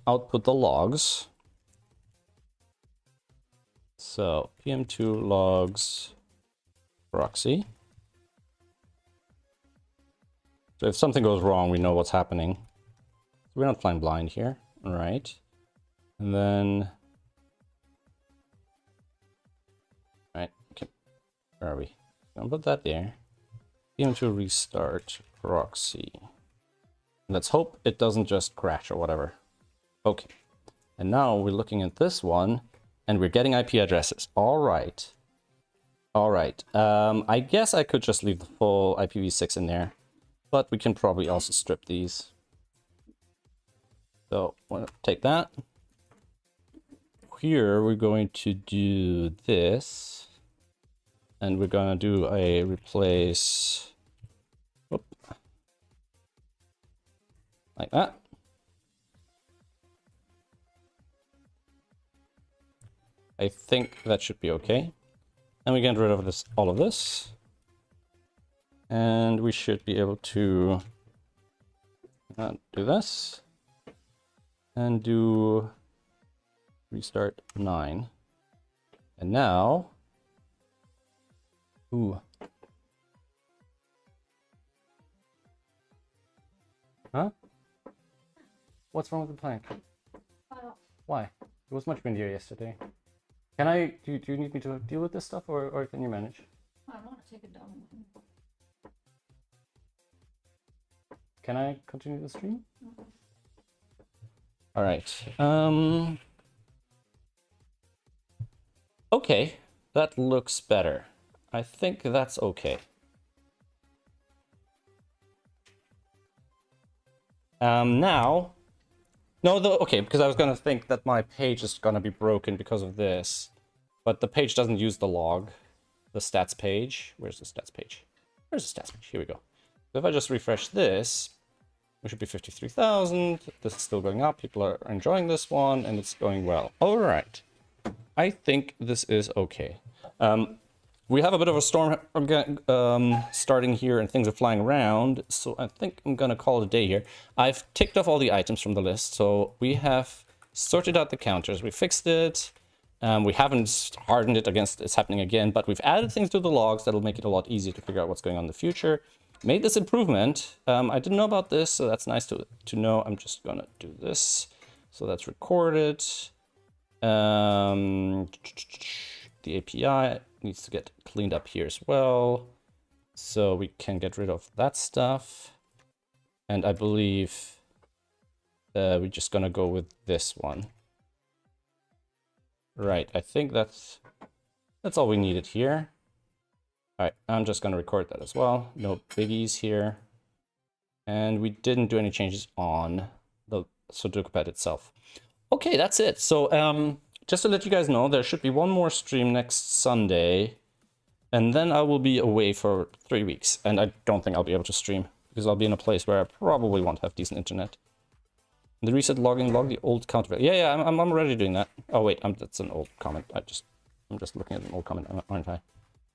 output the logs. So, PM2 logs proxy. So if something goes wrong, we know what's happening. We're not flying blind here. All right. And then, all right, okay. Where are we? I'll put that there. PM2 restart proxy. Let's hope it doesn't just crash or whatever. Okay. And now we're looking at this one and we're getting IP addresses. All right. All right. I guess I could just leave the full IPv6 in there, but we can probably also strip these. So we'll take that. Here we're going to do this. And we're going to do a replace. Whoop, like that. I think that should be okay. And we get rid of this, all of this. And we should be able to do this. And do restart 9. And now, ooh. Huh? What's wrong with the plank? Why? It was much windier yesterday. Can I, do you need me to deal with this stuff or can you manage? I want to take it down. Can I continue the stream? Mm-hmm. All right. Okay, that looks better. I think that's okay. Now, no, okay, because I was gonna think that my page is gonna be broken because of this, but the page doesn't use the log, the stats page. Where's the stats page? Where's the stats page? Here we go. So if I just refresh this, we should be 53,000. This is still going up. People are enjoying this one, and it's going well. All right. I think this is okay. We have a bit of a storm starting here, and things are flying around. So I think I'm going to call it a day here. I've ticked off all the items from the list. So we have sorted out the counters. We fixed it. We haven't hardened it against it's happening again, but we've added things to the logs that'll make it a lot easier to figure out what's going on in the future. Made this improvement. I didn't know about this, so that's nice to know. I'm just gonna do this. So that's recorded. The API needs to get cleaned up here as well. So we can get rid of that stuff. And I believe we're just gonna go with this one. Right, I think that's all we needed here. All right, I'm just going to record that as well. No biggies here. And we didn't do any changes on the SudokuPad itself. Okay, that's it. So just to let you guys know, there should be one more stream next Sunday. And then I will be away for 3 weeks. And I don't think I'll be able to stream because I'll be in a place where I probably won't have decent internet. The reset logging, log the old count value. Yeah, I'm already doing that. Oh wait, that's an old comment. I'm just looking at an old comment, aren't I?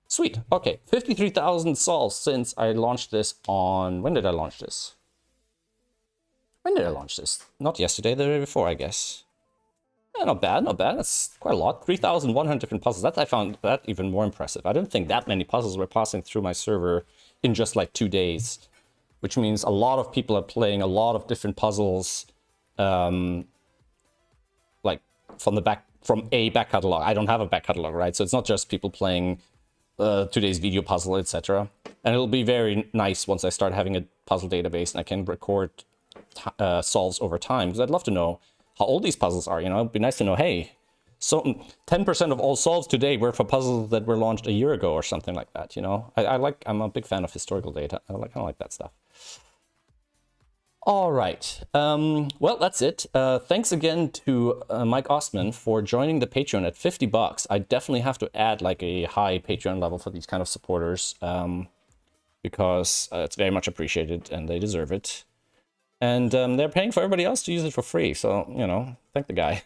Sweet. Okay, 53,000 solves since I launched this on... When did I launch this? When did I launch this? Not yesterday, the day before, I guess. Yeah, not bad, not bad. That's quite a lot. 3,100 different puzzles. That I found that even more impressive. I didn't think that many puzzles were passing through my server in just like 2 days, which means a lot of people are playing a lot of different puzzles, like from a back catalog. I don't have a back catalog, right? So it's not just people playing today's video puzzle, etc. And it'll be very nice once I start having a puzzle database and I can record solves over time, because I'd love to know how old these puzzles are. You know, it'd be nice to know, hey, so 10% of all solves today were for puzzles that were launched a year ago or something like that. You know, I'm a big fan of historical data. I kind of like that stuff. All right. Well, that's it. Thanks again to Mike Ostman for joining the Patreon at $50. I definitely have to add like a high Patreon level for these kind of supporters, because it's very much appreciated and they deserve it. And they're paying for everybody else to use it for free. So, you know, thank the guy.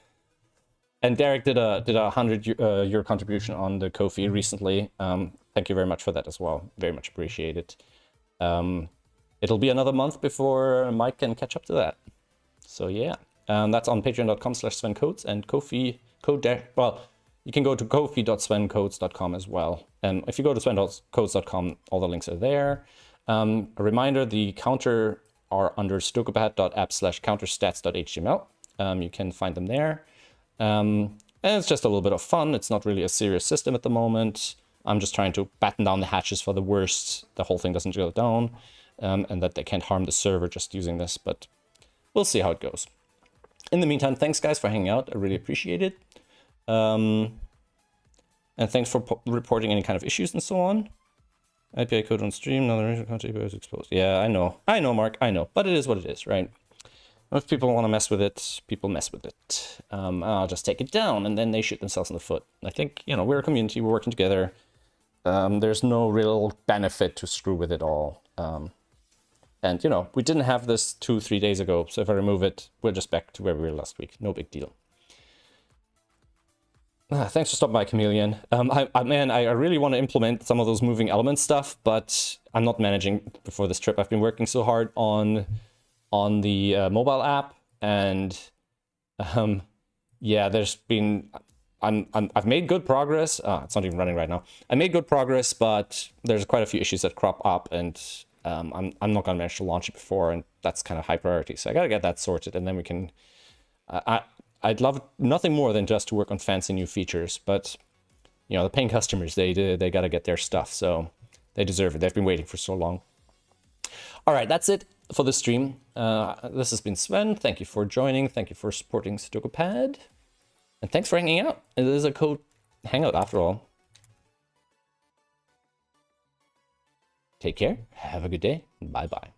And Derek did a 100 euro contribution on the Ko-fi recently. Thank you very much for that as well. Very much appreciated. It'll be another month before Mike can catch up to that. So yeah, that's on patreon.com/SvenCodes and Ko-fi code there. Well, you can go to ko-fi.svencodes.com as well. And if you go to svencodes.com, all the links are there. A reminder, the counter are under SudokuPad.app/counterstats.html. You can find them there. And it's just a little bit of fun. It's not really a serious system at the moment. I'm just trying to batten down the hatches for the worst. The whole thing doesn't go down. And that they can't harm the server just using this, but we'll see how it goes. In the meantime, thanks guys for hanging out. I really appreciate it. And thanks for reporting any kind of issues and so on. API code on stream, another country was exposed. Yeah, I know, Mark, I know, but it is what it is, right? If people want to mess with it, people mess with it. I'll just take it down and then they shoot themselves in the foot. I think, you know, we're a community, we're working together. There's no real benefit to screw with it all. And, you know, we didn't have this 2-3 days ago, so if I remove it, we're just back to where we were last week. No big deal. Thanks for stopping by, Chameleon. Man, I really want to implement some of those moving element stuff, but I'm not managing before this trip. I've been working so hard on the mobile app, and yeah, there's been... I've made good progress. It's not even running right now. I made good progress, but there's quite a few issues that crop up, and I'm not going to manage to launch it before, and that's kind of high priority. So I got to get that sorted, and then we can... I'd love nothing more than just to work on fancy new features, but you know, the paying customers, they got to get their stuff, so they deserve it. They've been waiting for so long. All right, that's it for the stream. This has been Sven. Thank you for joining. Thank you for supporting SudokuPad. And thanks for hanging out. It is a code hangout after all. Take care. Have a good day. Bye-bye.